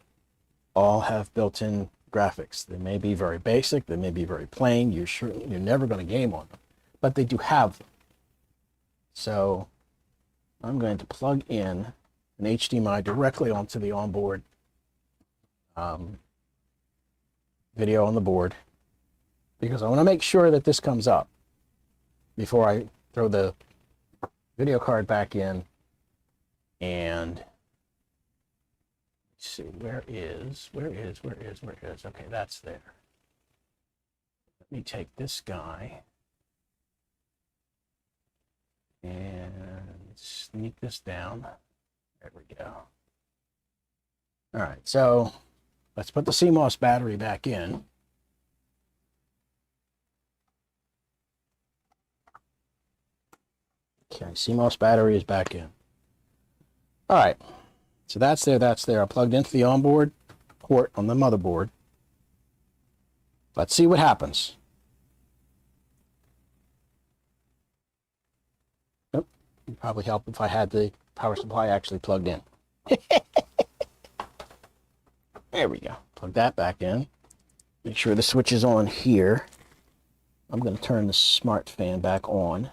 all have built-in graphics. They may be very basic, they may be very plain, you're never going to game on them, but they do have them. So I'm going to plug in an HDMI directly onto the onboard video on the board, because I want to make sure that this comes up before I throw the video card back in. And let's see, where is? Okay, that's there. Let me take this guy and sneak this down. There we go. All right, so let's put the CMOS battery back in. Okay, CMOS battery is back in. All right, so that's there, that's there. I plugged into the onboard port on the motherboard. Let's see what happens. Nope, it'd probably help if I had the power supply actually plugged in. There we go. Plug that back in. Make sure the switch is on here. I'm going to turn the smart fan back on.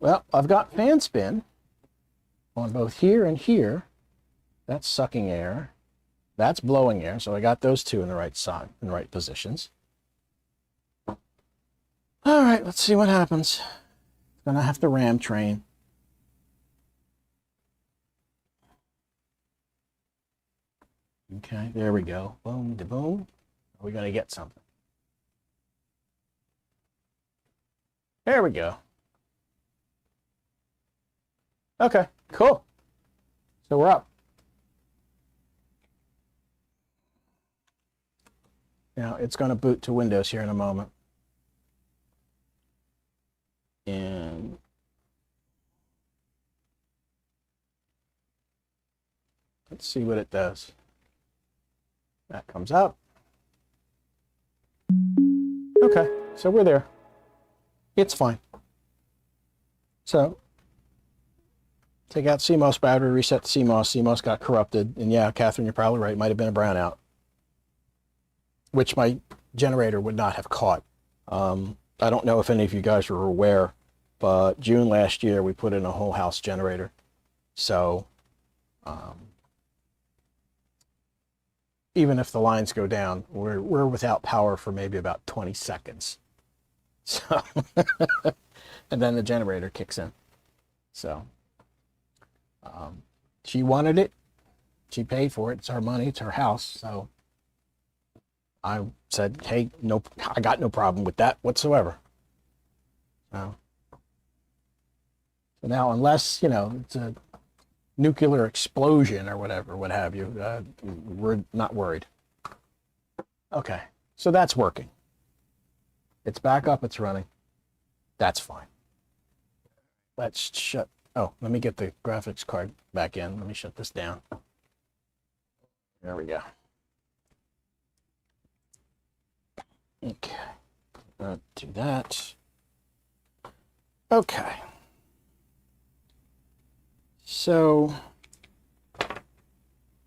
Well, I've got fan spin on both here and here. That's sucking air. That's blowing air. So I got those two in the right side, in the right positions. All right, let's see what happens. Gonna have to ram train. Okay, there we go. Boom, da boom. Are we gonna get something? There we go. Okay, cool. So we're up. Now it's going to boot to Windows here in a moment. And let's see what it does. That comes up. Okay, so we're there. It's fine. So take out CMOS battery, reset the CMOS. CMOS got corrupted. And yeah, Catherine, you're probably right. It might have been a brownout, which my generator would not have caught. I don't know if any of you guys were aware, but June last year, we put in a whole house generator. So even if the lines go down, we're without power for maybe about 20 seconds. So, and then the generator kicks in. So she wanted it. She paid for it. It's her money. It's her house. So I said, hey, no, I got no problem with that whatsoever. So now, unless, you know, it's a nuclear explosion or whatever, what have you, we're not worried. Okay, so that's working. It's back up, it's running. That's fine. Let's shut, oh, let me get the graphics card back in. Let me shut this down. There we go. Okay, do that. Okay. So it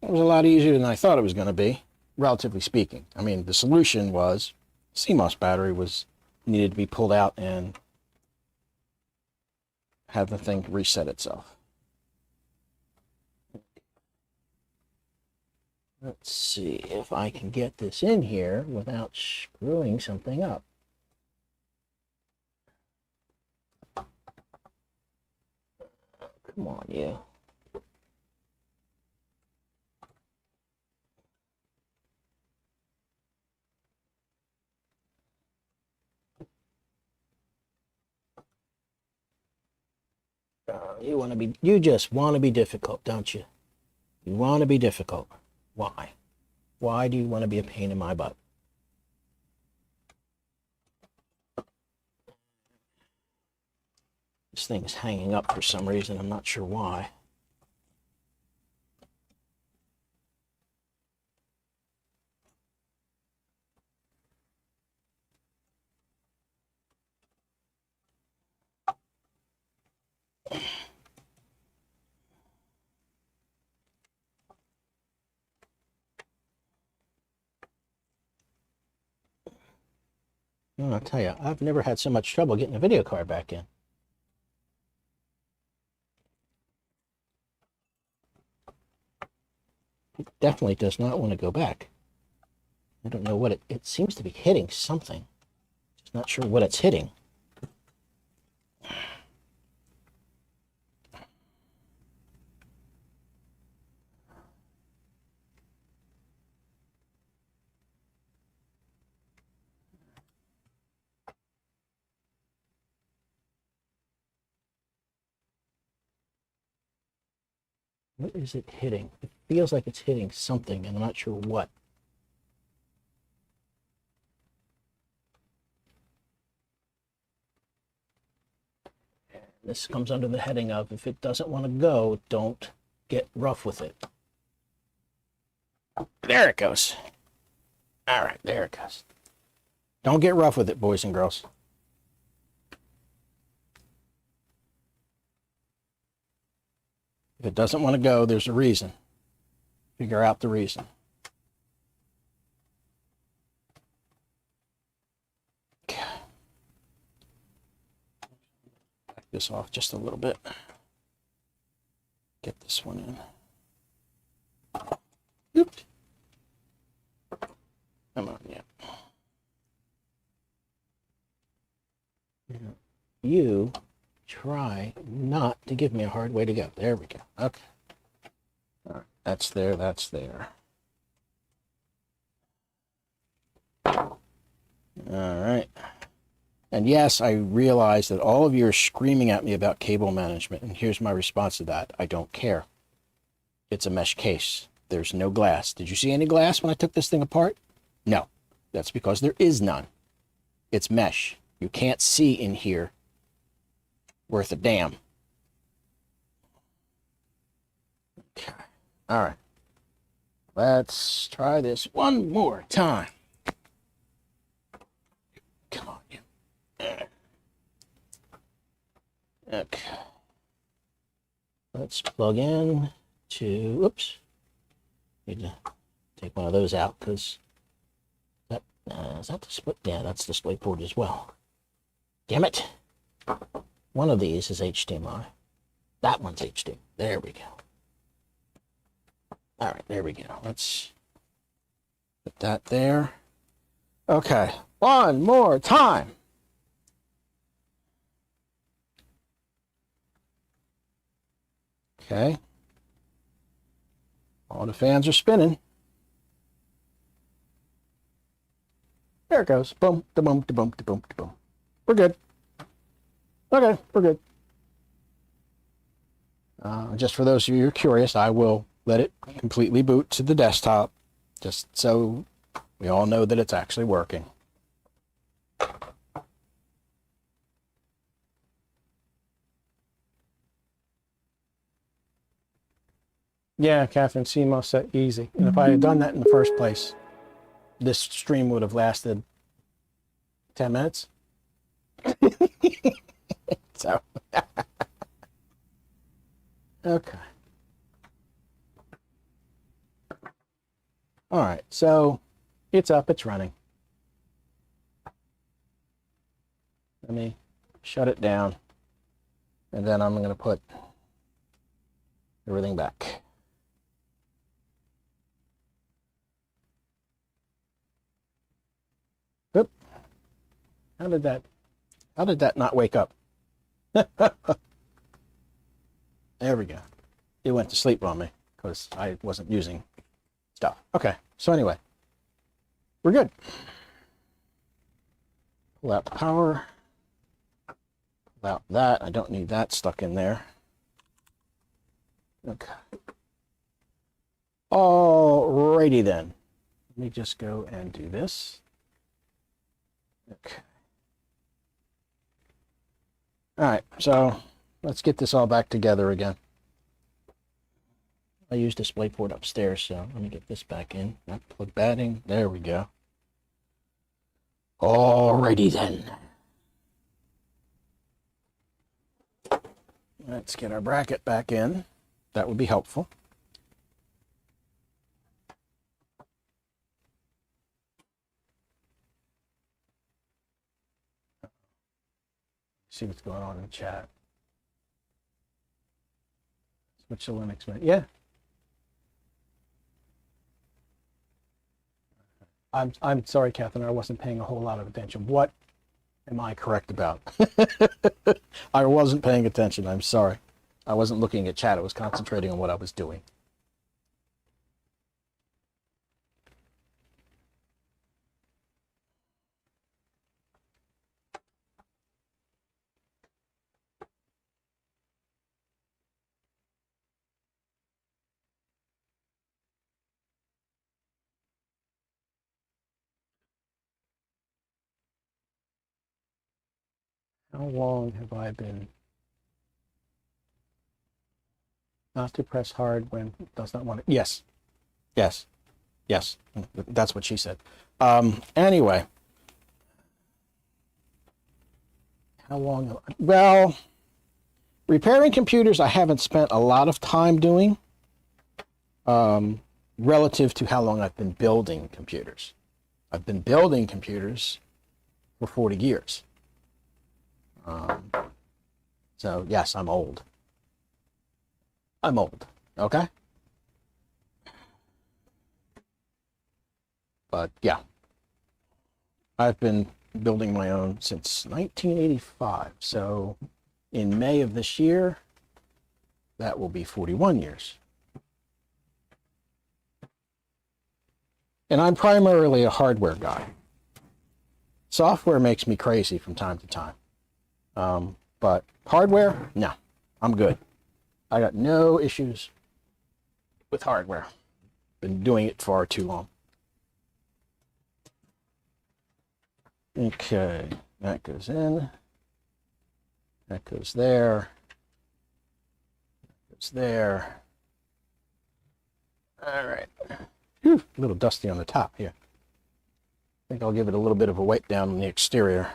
was a lot easier than I thought it was going to be, relatively speaking. I mean, the solution was CMOS battery needed to be pulled out and have the thing reset itself. Let's see if I can get this in here without screwing something up. Come on, you. You just want to be difficult, don't you? You want to be difficult. Why? Why do you want to be a pain in my butt? This thing is hanging up for some reason. I'm not sure why. Well, I'll tell you, I've never had so much trouble getting a video card back in. It definitely does not want to go back. I don't know what it seems to be hitting something. Just not sure what it's hitting. What is it hitting? It feels like it's hitting something, and I'm not sure what. And this comes under the heading of, if it doesn't want to go, don't get rough with it. There it goes. All right, there it goes. Don't get rough with it, boys and girls. If it doesn't want to go, there's a reason. Figure out the reason. Okay. Back this off just a little bit. Get this one in. Oops. Come on, yeah. You try not to give me a hard way to go. There we go. Okay. All right. That's there. That's there. All right. And yes, I realize that all of you are screaming at me about cable management. And here's my response to that. I don't care. It's a mesh case. There's no glass. Did you see any glass when I took this thing apart? No. That's because there is none. It's mesh. You can't see in here worth a damn. Okay. All right. Let's try this one more time. Come on. Okay. Let's plug in to, oops. Need to take one of those out because that, is that the split? Yeah, that's the display port as well. Damn it. One of these is HDMI. That one's HDMI. There we go. All right, there we go. Let's put that there. Okay, one more time. Okay. All the fans are spinning. There it goes. Boom, da boom, da boom, da boom, da boom. We're good. Okay, we're good. Just for those of you who are curious, I will let it completely boot to the desktop, just so we all know that it's actually working. Yeah, Catherine, CMOS set easy. And if I had done that in the first place, this stream would have lasted 10 minutes. So, okay. All right, so it's up, it's running. Let me shut it down, and then I'm going to put everything back. Oop. How did that not wake up? There we go. It went to sleep on me because I wasn't using stuff. Okay, so anyway, we're good. Pull out the power. Pull out that. I don't need that stuck in there. Okay. Alrighty then. Let me just go and do this. Okay. All right, so let's get this all back together again. I used DisplayPort upstairs, so let me get this back in. Plug that in. There we go. Alrighty then. Let's get our bracket back in. That would be helpful. See what's going on in the chat. Switch to Linux, man. Yeah. I'm sorry, Catherine. I wasn't paying a whole lot of attention. What am I correct about? I wasn't paying attention. I'm sorry. I wasn't looking at chat. I was concentrating on what I was doing. How long have I been not to press hard when it does not want to? Yes, yes, yes. That's what she said. Anyway, how long? Well, repairing computers I haven't spent a lot of time doing relative to how long I've been building computers. I've been building computers for 40 years. So yes, I'm old. I'm old. Okay. But yeah, I've been building my own since 1985. So in May of this year, that will be 41 years. And I'm primarily a hardware guy. Software makes me crazy from time to time. But hardware, no, I'm good. I got no issues with hardware. Been doing it far too long. Okay, that goes in. That goes there. That goes there. All right. Whew, a little dusty on the top here. I think I'll give it a little bit of a wipe down on the exterior.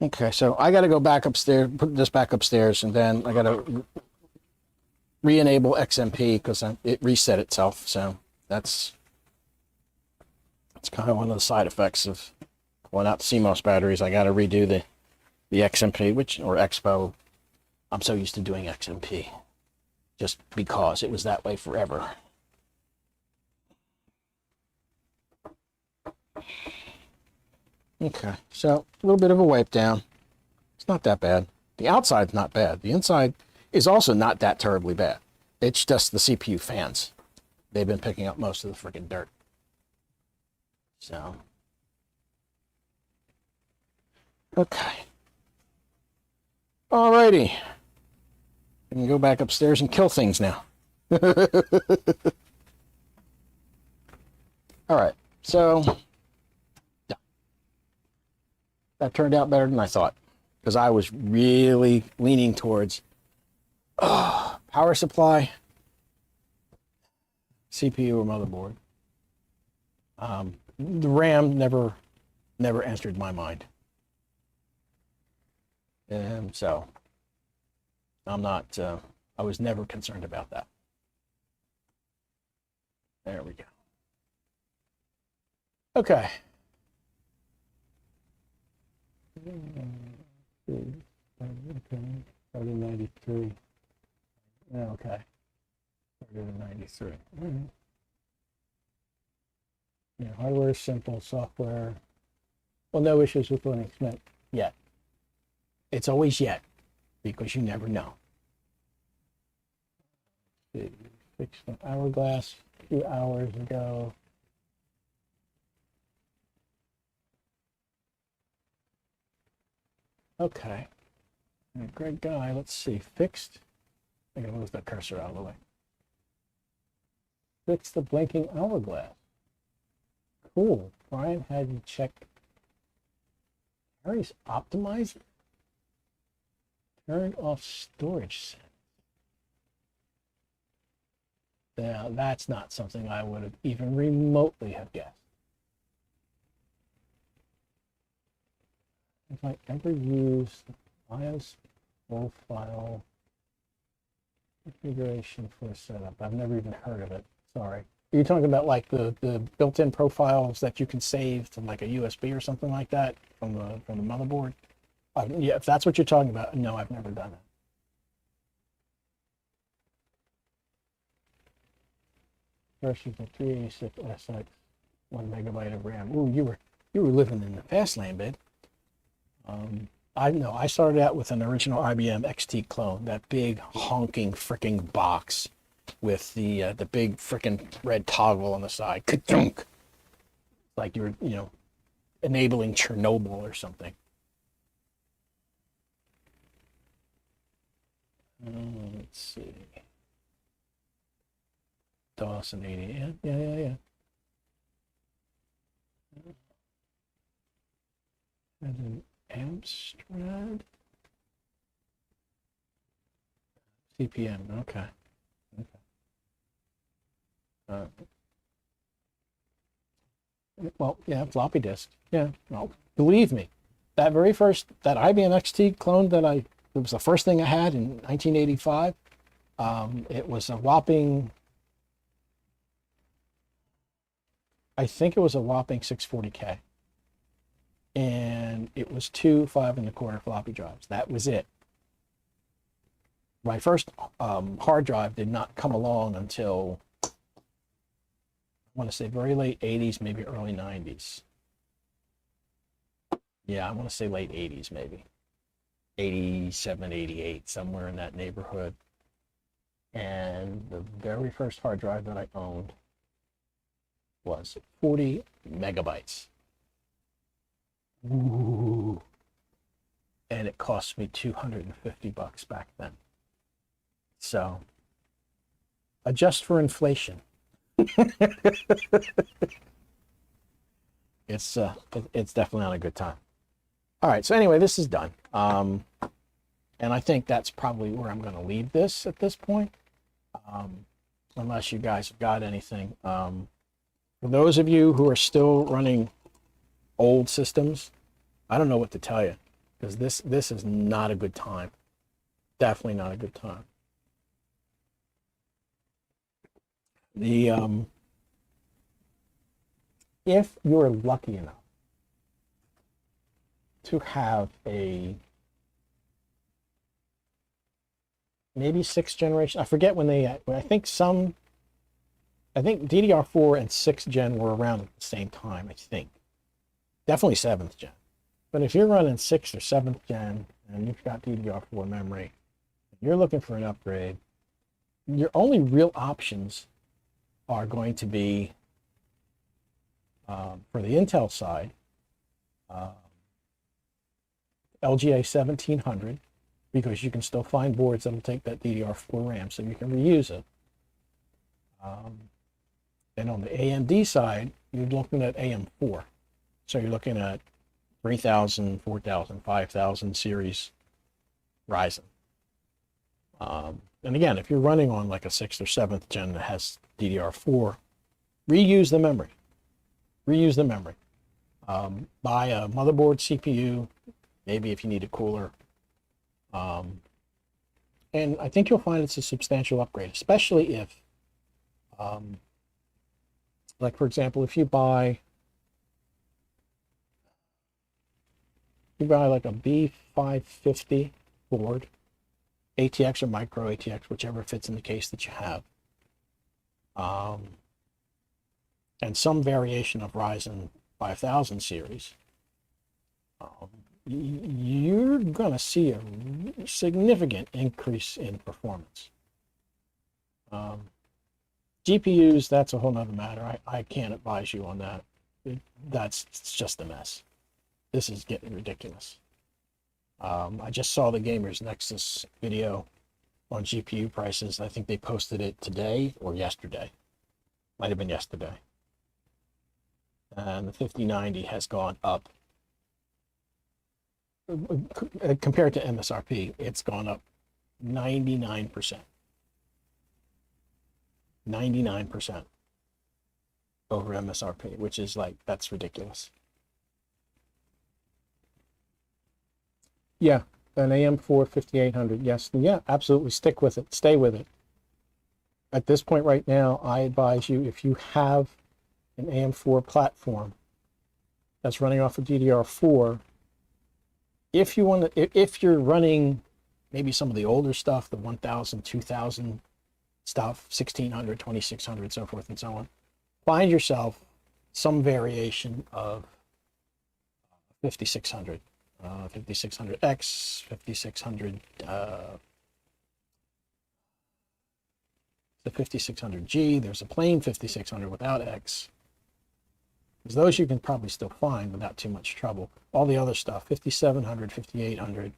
Okay, so I got to go back upstairs, put this back upstairs, and then I got to re-enable XMP because it reset itself. So that's kind of one of the side effects of pulling out the CMOS batteries. I got to redo the XMP, or Expo. I'm so used to doing XMP just because it was that way forever. Okay, so a little bit of a wipe down. It's not that bad. The outside's not bad. The inside is also not that terribly bad. It's just the CPU fans. They've been picking up most of the freaking dirt. So, okay. Alrighty. I can go back upstairs and kill things now. Alright, so yeah. That turned out better than I thought. Because I was really leaning towards power supply, CPU or motherboard. The RAM never entered my mind. And so I'm not, I was never concerned about that. There we go. Okay. Okay, started in 93. Okay. Started in 93. Yeah, hardware is simple, software. Well, no issues with Linux Mint yet. It's always yet, because you never know. Fixed an hourglass a few hours ago. Okay. Great guy, let's see. Fixed. I gotta move that cursor out of the way. Fix the blinking hourglass. Cool. Brian had you check. Harry's optimized. Turn off storage settings. Now, that's not something I would have even remotely have guessed. If I ever use the BIOS profile configuration for setup, I've never even heard of it. Sorry. Are you talking about like the built-in profiles that you can save to like a USB or something like that from the motherboard? Yeah, if that's what you're talking about, no, I've never done that. Versus the 386 SX, 1 megabyte of RAM. Ooh, you were living in the fast lane, babe. I know. I started out with an original IBM XT clone, that big honking freaking box with the big freaking red toggle on the side. Ka-dunk! Like you were, enabling Chernobyl or something. Let's see. Dawson 80. Yeah. And an Amstrad CPM. Okay. Well, yeah, floppy disk. Yeah. Well, believe me, that IBM XT clone it was the first thing I had in 1985. It was a whopping, I think it was a whopping 640K. And it was two 5.25 floppy drives. That was it. My first hard drive did not come along until, I want to say, very late 80s, maybe early 90s. Yeah, I want to say late 80s, maybe 87, 88, somewhere in that neighborhood. And the very first hard drive that I owned was 40 megabytes. Ooh. And it cost me $250 back then. So, adjust for inflation. It's definitely not a good time. All right, so anyway, this is done. And I think that's probably where I'm going to leave this at this point, unless you guys have got anything. For those of you who are still running old systems, I don't know what to tell you, because this is not a good time. Definitely not a good time. The if you're lucky enough to have a maybe 6th generation, I forget when they, I think DDR4 and 6th gen were around at the same time, I think. Definitely 7th gen. But if you're running 6th or 7th gen and you've got DDR4 memory, you're looking for an upgrade, your only real options are going to be, for the Intel side, LGA 1700, because you can still find boards that'll take that DDR4 RAM, so you can reuse it. And on the AMD side, you're looking at AM4. So you're looking at 3000, 4000, 5000 series Ryzen. And again, if you're running on like a 6th or 7th gen that has DDR4, reuse the memory. Reuse the memory. Buy a motherboard CPU, maybe if you need a cooler. And I think you'll find it's a substantial upgrade, especially if, like for example, if you buy like a B550 board, ATX or micro ATX, whichever fits in the case that you have, and some variation of Ryzen 5000 series, you're going to see a significant increase in performance. GPUs, that's a whole nother matter. I can't advise you on that. It's just a mess. This is getting ridiculous. I just saw the Gamers Nexus video on GPU prices. I think they posted it today or yesterday. Might have been yesterday. And the 5090 has gone up. Compared to MSRP, it's gone up 99%. 99% over MSRP, which is like, that's ridiculous. Yeah, an AM4 5800. Yes, yeah, absolutely. Stick with it. Stay with it. At this point right now, I advise you, if you have an AM4 platform that's running off of DDR4, if you're running maybe some of the older stuff, the 1000, 2000 stuff, 1600, 2600, so forth and so on, find yourself some variation of 5600. 5600X, 5600, the 5600G, there's a plain 5600 without X. Because those you can probably still find without too much trouble. All the other stuff, 5700, 5800,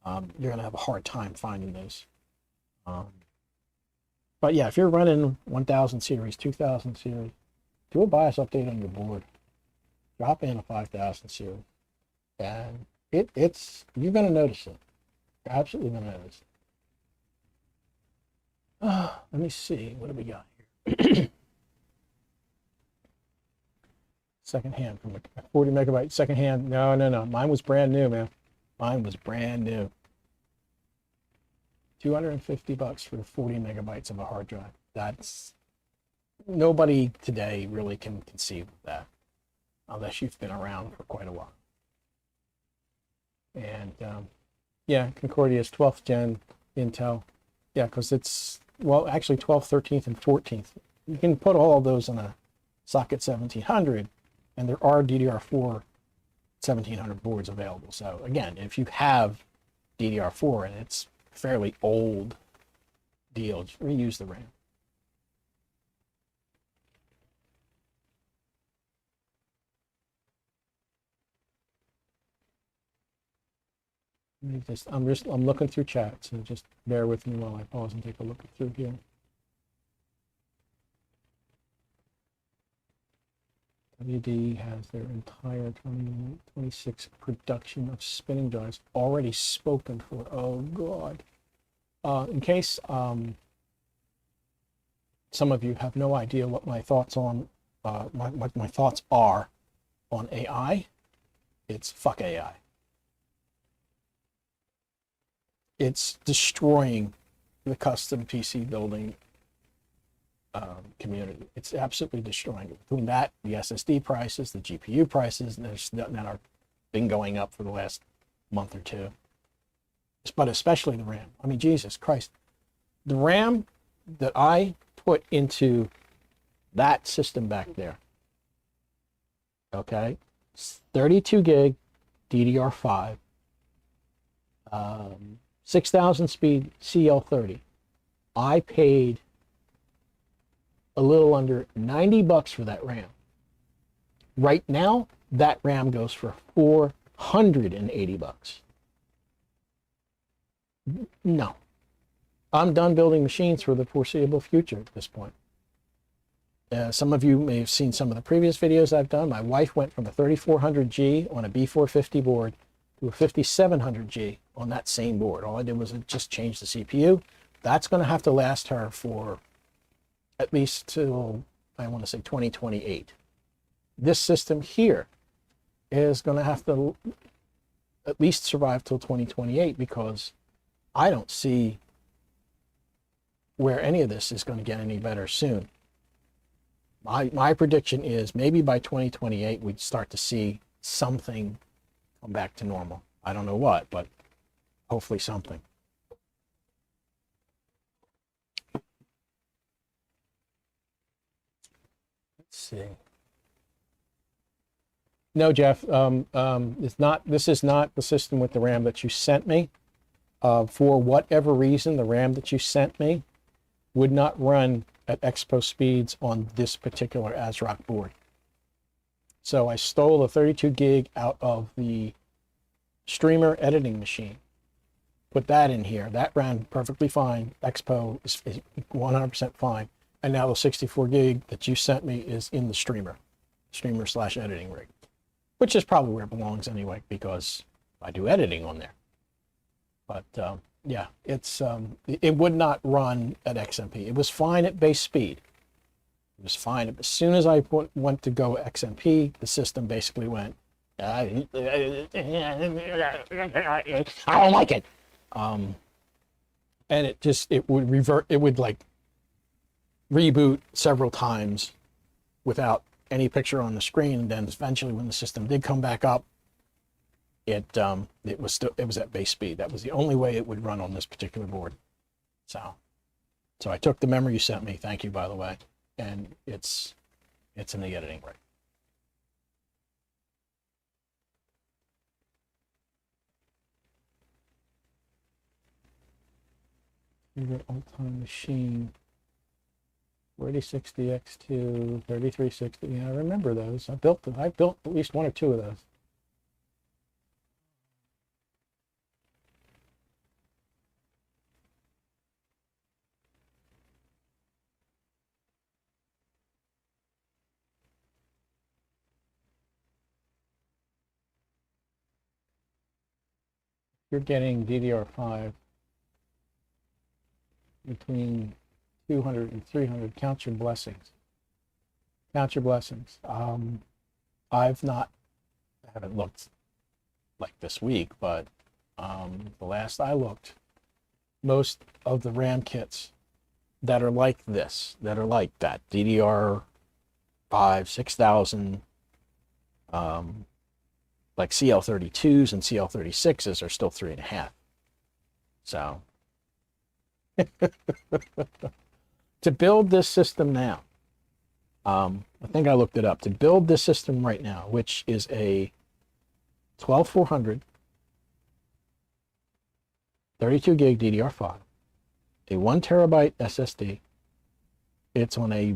you're going to have a hard time finding those. But yeah, if you're running 1000 series, 2000 series, do a BIOS update on your board. Drop in a 5000 series. And you're going to notice it. You're absolutely going to notice it. Let me see. What do we got here? Secondhand from a 40 megabyte secondhand. No. Mine was brand new, man. Mine was brand new. $250 for 40 megabytes of a hard drive. That's nobody today really can conceive of that unless you've been around for quite a while. And yeah, Concordia is 12th gen Intel. Yeah, because it's, well, actually 12th, 13th, and 14th. You can put all of those on a socket 1700, and there are DDR4 1700 boards available. So again, if you have DDR4 and it's fairly old deal, just reuse the RAM. I'm looking through chat, so just bear with me while I pause and take a look through here. WD has their entire 2026 production of spinning drives already spoken for. Oh God. In case some of you have no idea what my thoughts on my thoughts are on AI, it's fuck AI. It's destroying the custom PC building community. It's absolutely destroying it. Between that, the SSD prices, the GPU prices, that are been going up for the last month or two. But especially the RAM. I mean, Jesus Christ. The RAM that I put into that system back there, okay, 32 gig DDR5, 6,000 speed CL30. I paid a little under 90 bucks for that RAM. Right now, that RAM goes for 480 bucks. No. I'm done building machines for the foreseeable future at this point. Some of you may have seen some of the previous videos I've done. My wife went from a 3400G on a B450 board to a 5700G on that same board. All I did was just change the CPU. That's going to have to last her for at least till, I want to say, 2028. This system here is going to have to at least survive till 2028 because I don't see where any of this is going to get any better soon. My prediction is maybe by 2028 we'd start to see something come back to normal. I don't know what, but hopefully something. Let's see. No, Jeff, it's not. This is not the system with the RAM that you sent me. For whatever reason, the RAM that you sent me would not run at expo speeds on this particular ASRock board. So I stole the 32 gig out of the streamer editing machine, put that in here. That ran perfectly fine. Expo is 100% fine. And now the 64 gig that you sent me is in the streamer/editing rig, which is probably where it belongs anyway, because I do editing on there. But yeah, it would not run at XMP. It was fine at base speed. It was fine. As soon as I went to go XMP, the system basically went, I don't like it. And it would revert. It would like reboot several times without any picture on the screen. And then eventually, when the system did come back up, it was at base speed. That was the only way it would run on this particular board. So I took the memory you sent me. Thank you, by the way, and it's in the editing rig. Favorite all-time machine. 4060 X2, 3360. Yeah, I remember those. I built at least one or two of those. You're getting DDR5 between 200 and 300. Count your blessings. Count your blessings. I haven't looked like this week, but the last I looked, most of the RAM kits that are like this, that are like that DDR5 6000, like CL32s and CL36s are still 3.5. So to build this system now, I think I looked it up. To build this system right now, which is a 12400 32 gig DDR5, a 1 terabyte SSD. It's on a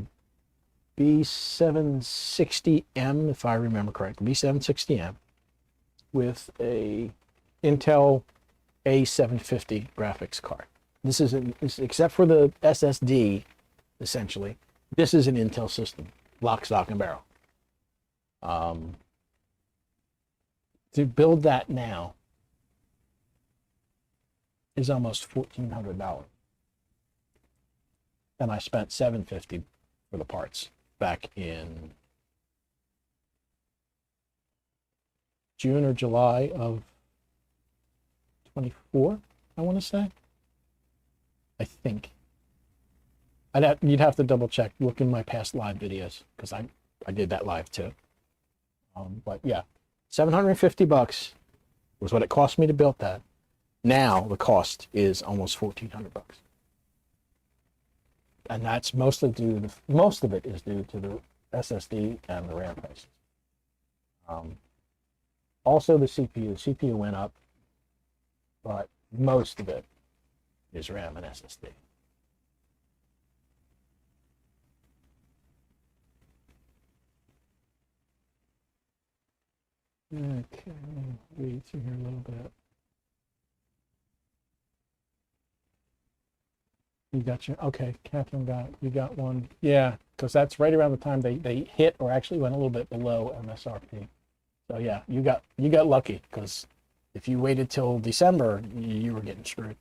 B760M, if I remember correctly, B760M, with a Intel A750 graphics card. This is, except for the SSD, essentially, this is an Intel system, lock, stock, and barrel. To build that now is almost $1,400. And I spent $750 for the parts back in June or July of 24, I want to say. I think. You'd have to double check, look in my past live videos, because I did that live too. But yeah, $750 was what it cost me to build that. Now the cost is almost $1,400. And that's mostly due to, most of it is due to the SSD and the RAM prices. Also the CPU. CPU went up, but most of it is RAM and SSD. Okay, read through here a little bit. You got your, okay, Catherine you got one. Yeah, because that's right around the time they hit or actually went a little bit below MSRP. So yeah, you got lucky, because if you waited till December, you were getting screwed.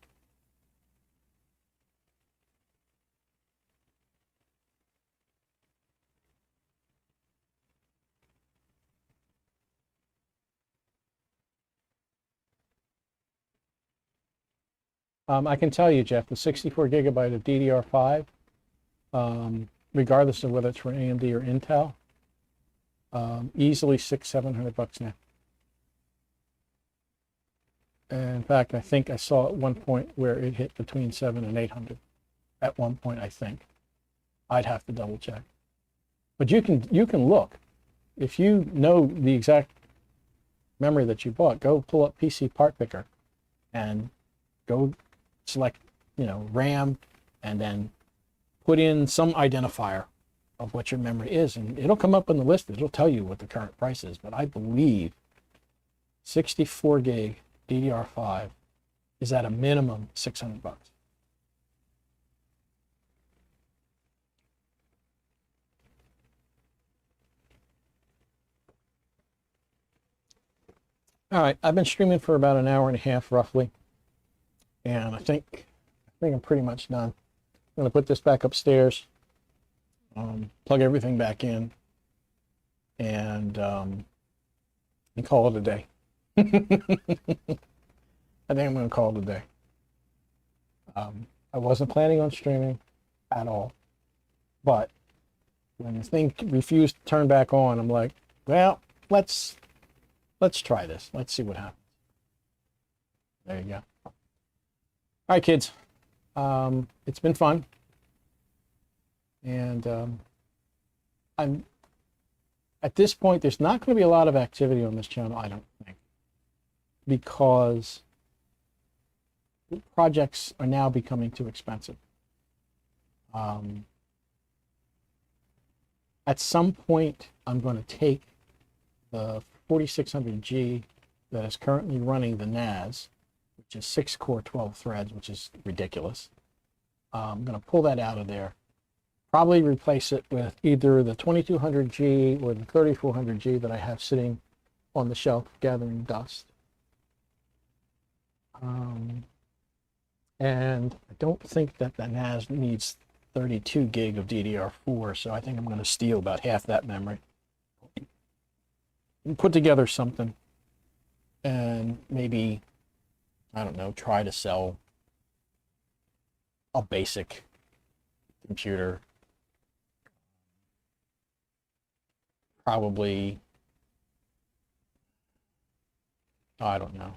I can tell you, Jeff, the 64 gigabyte of DDR5, regardless of whether it's for AMD or Intel, easily $600-700 now. And in fact, I think I saw at one point where it hit between $700 and $800. At one point, I think. I'd have to double check. But you can look. If you know the exact memory that you bought, go pull up PC Part Picker and go select, RAM, and then put in some identifier of what your memory is, and it'll come up on the list. It'll tell you what the current price is. But I believe 64 gig DDR5 is at a minimum $600. All right, I've been streaming for about an hour and a half roughly, and I think I'm pretty much done. I'm going to put this back upstairs, plug everything back in, and call it a day. I think I'm going to call it a day. I wasn't planning on streaming at all, but when the thing refused to turn back on, I'm like, well, let's try this. Let's see what happens. There you go. All right, kids. It's been fun. And I'm at this point, there's not going to be a lot of activity on this channel, I don't think, because projects are now becoming too expensive. At some point, I'm going to take the 4600G that is currently running the NAS, which is 6-core, 12 threads, which is ridiculous. I'm going to pull that out of there, probably replace it with either the 2200G or the 3400G that I have sitting on the shelf gathering dust. And I don't think that the NAS needs 32 gig of DDR4, so I think I'm going to steal about half that memory and put together something, and maybe, I don't know, try to sell a basic computer. Probably, I don't know,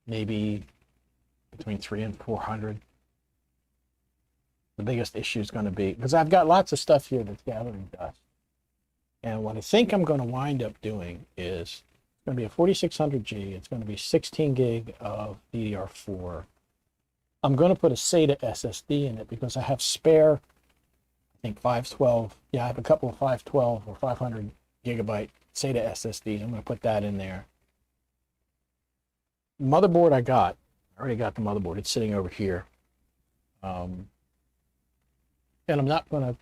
maybe between 300 and 400. The biggest issue is going to be, because I've got lots of stuff here that's gathering dust. And what I think I'm going to wind up doing is it's going to be a 4600G. It's going to be 16 gig of DDR4. I'm going to put a SATA SSD in it because I have spare, I think 512. Yeah, I have a couple of 512 or 500 gigabyte SATA SSDs. I'm going to put that in there. Motherboard I already got the motherboard. It's sitting over here. And I'm not going to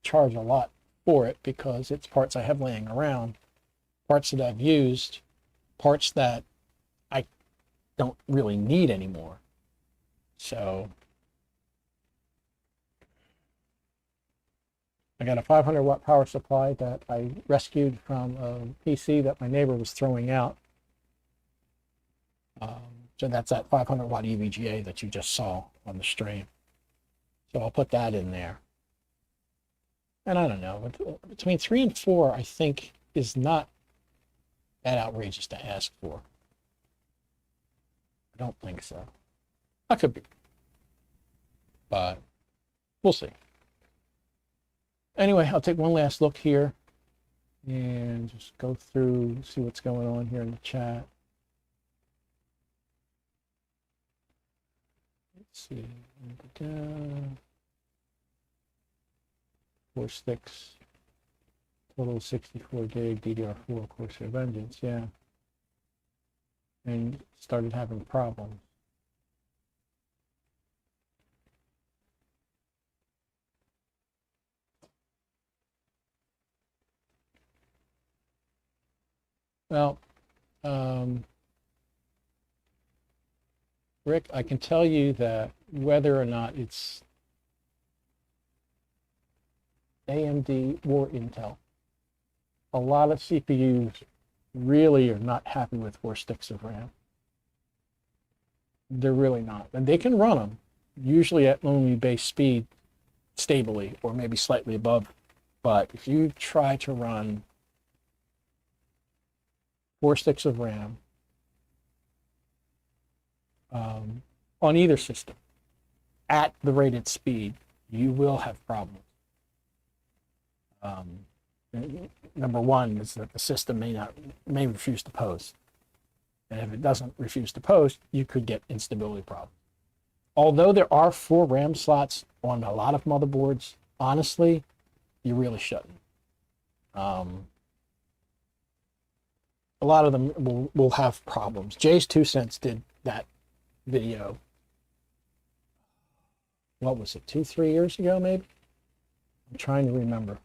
charge a lot for it because it's parts I have laying around, parts that I've used, parts that I don't really need anymore. So I got a 500 watt power supply that I rescued from a PC that my neighbor was throwing out. So that's that 500 watt EVGA that you just saw on the stream. So I'll put that in there. And I don't know, between 3 and 4, I think is not that outrageous to ask for. I don't think so. I could be, but we'll see. Anyway, I'll take one last look here and just go through, see what's going on here in the chat. Let's see. 4 sticks, total 64 gig DDR4 Corsair Vengeance, yeah. And started having problems. Well, Rick, I can tell you that whether or not it's AMD or Intel, a lot of CPUs really are not happy with 4 sticks of RAM. They're really not. And they can run them, usually at only base speed, stably, or maybe slightly above. But if you try to run 4 sticks of RAM on either system at the rated speed, you will have problems. Number one is that the system may refuse to post. And if it doesn't refuse to post, you could get instability problems. Although there are 4 RAM slots on a lot of motherboards, honestly, you really shouldn't. A lot of them will have problems. Jay's 2 Cents did that video. What was it, 2-3 years ago, maybe? I'm trying to remember.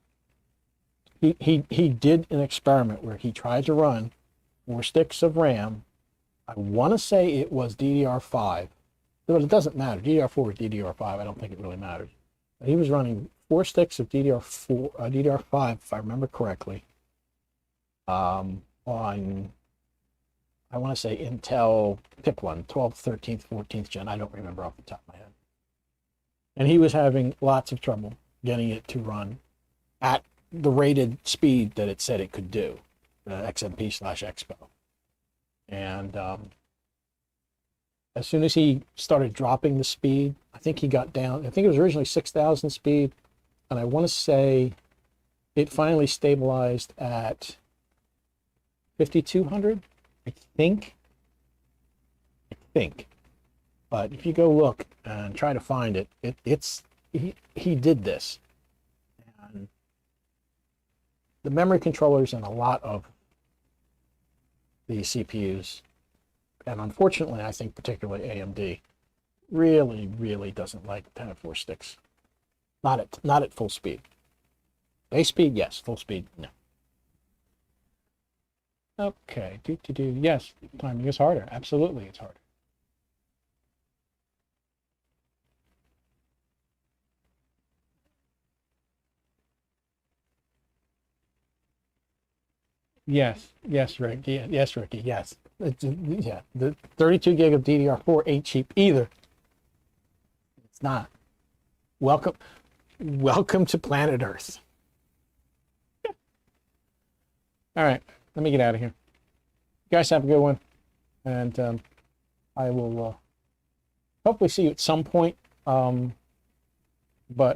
He did an experiment where he tried to run 4 sticks of RAM. I want to say it was DDR5, but it doesn't matter. DDR4 or DDR5, I don't think it really matters. But he was running 4 sticks of DDR5, if I remember correctly, on, I want to say Intel PIP1, 12th, 13th, 14th gen. I don't remember off the top of my head. And he was having lots of trouble getting it to run at the rated speed that it said it could do, XMP/Expo. And as soon as he started dropping the speed, I think he got down, I think it was originally 6,000 speed, and I want to say it finally stabilized at 5,200, I think. But if you go look and try to find it, he did this. And the memory controllers in a lot of the CPUs, and unfortunately, I think particularly AMD, really doesn't like to have 4 sticks. Not at full speed. Base speed, yes. Full speed, no. Okay, yes, timing is harder. Absolutely, it's harder. Yes, Rick. Yes, Ricky. Yes, yeah. The 32 gig of DDR4 ain't cheap either. It's not. Welcome to planet Earth. All right, let me get out of here. You guys have a good one, and I will hopefully see you at some point. But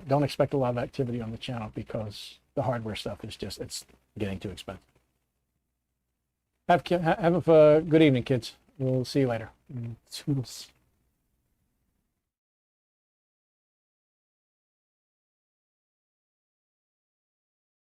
don't expect a lot of activity on the channel because the hardware stuff is just, it's getting too expensive. Have a good evening, kids. We'll see you later. Toodles.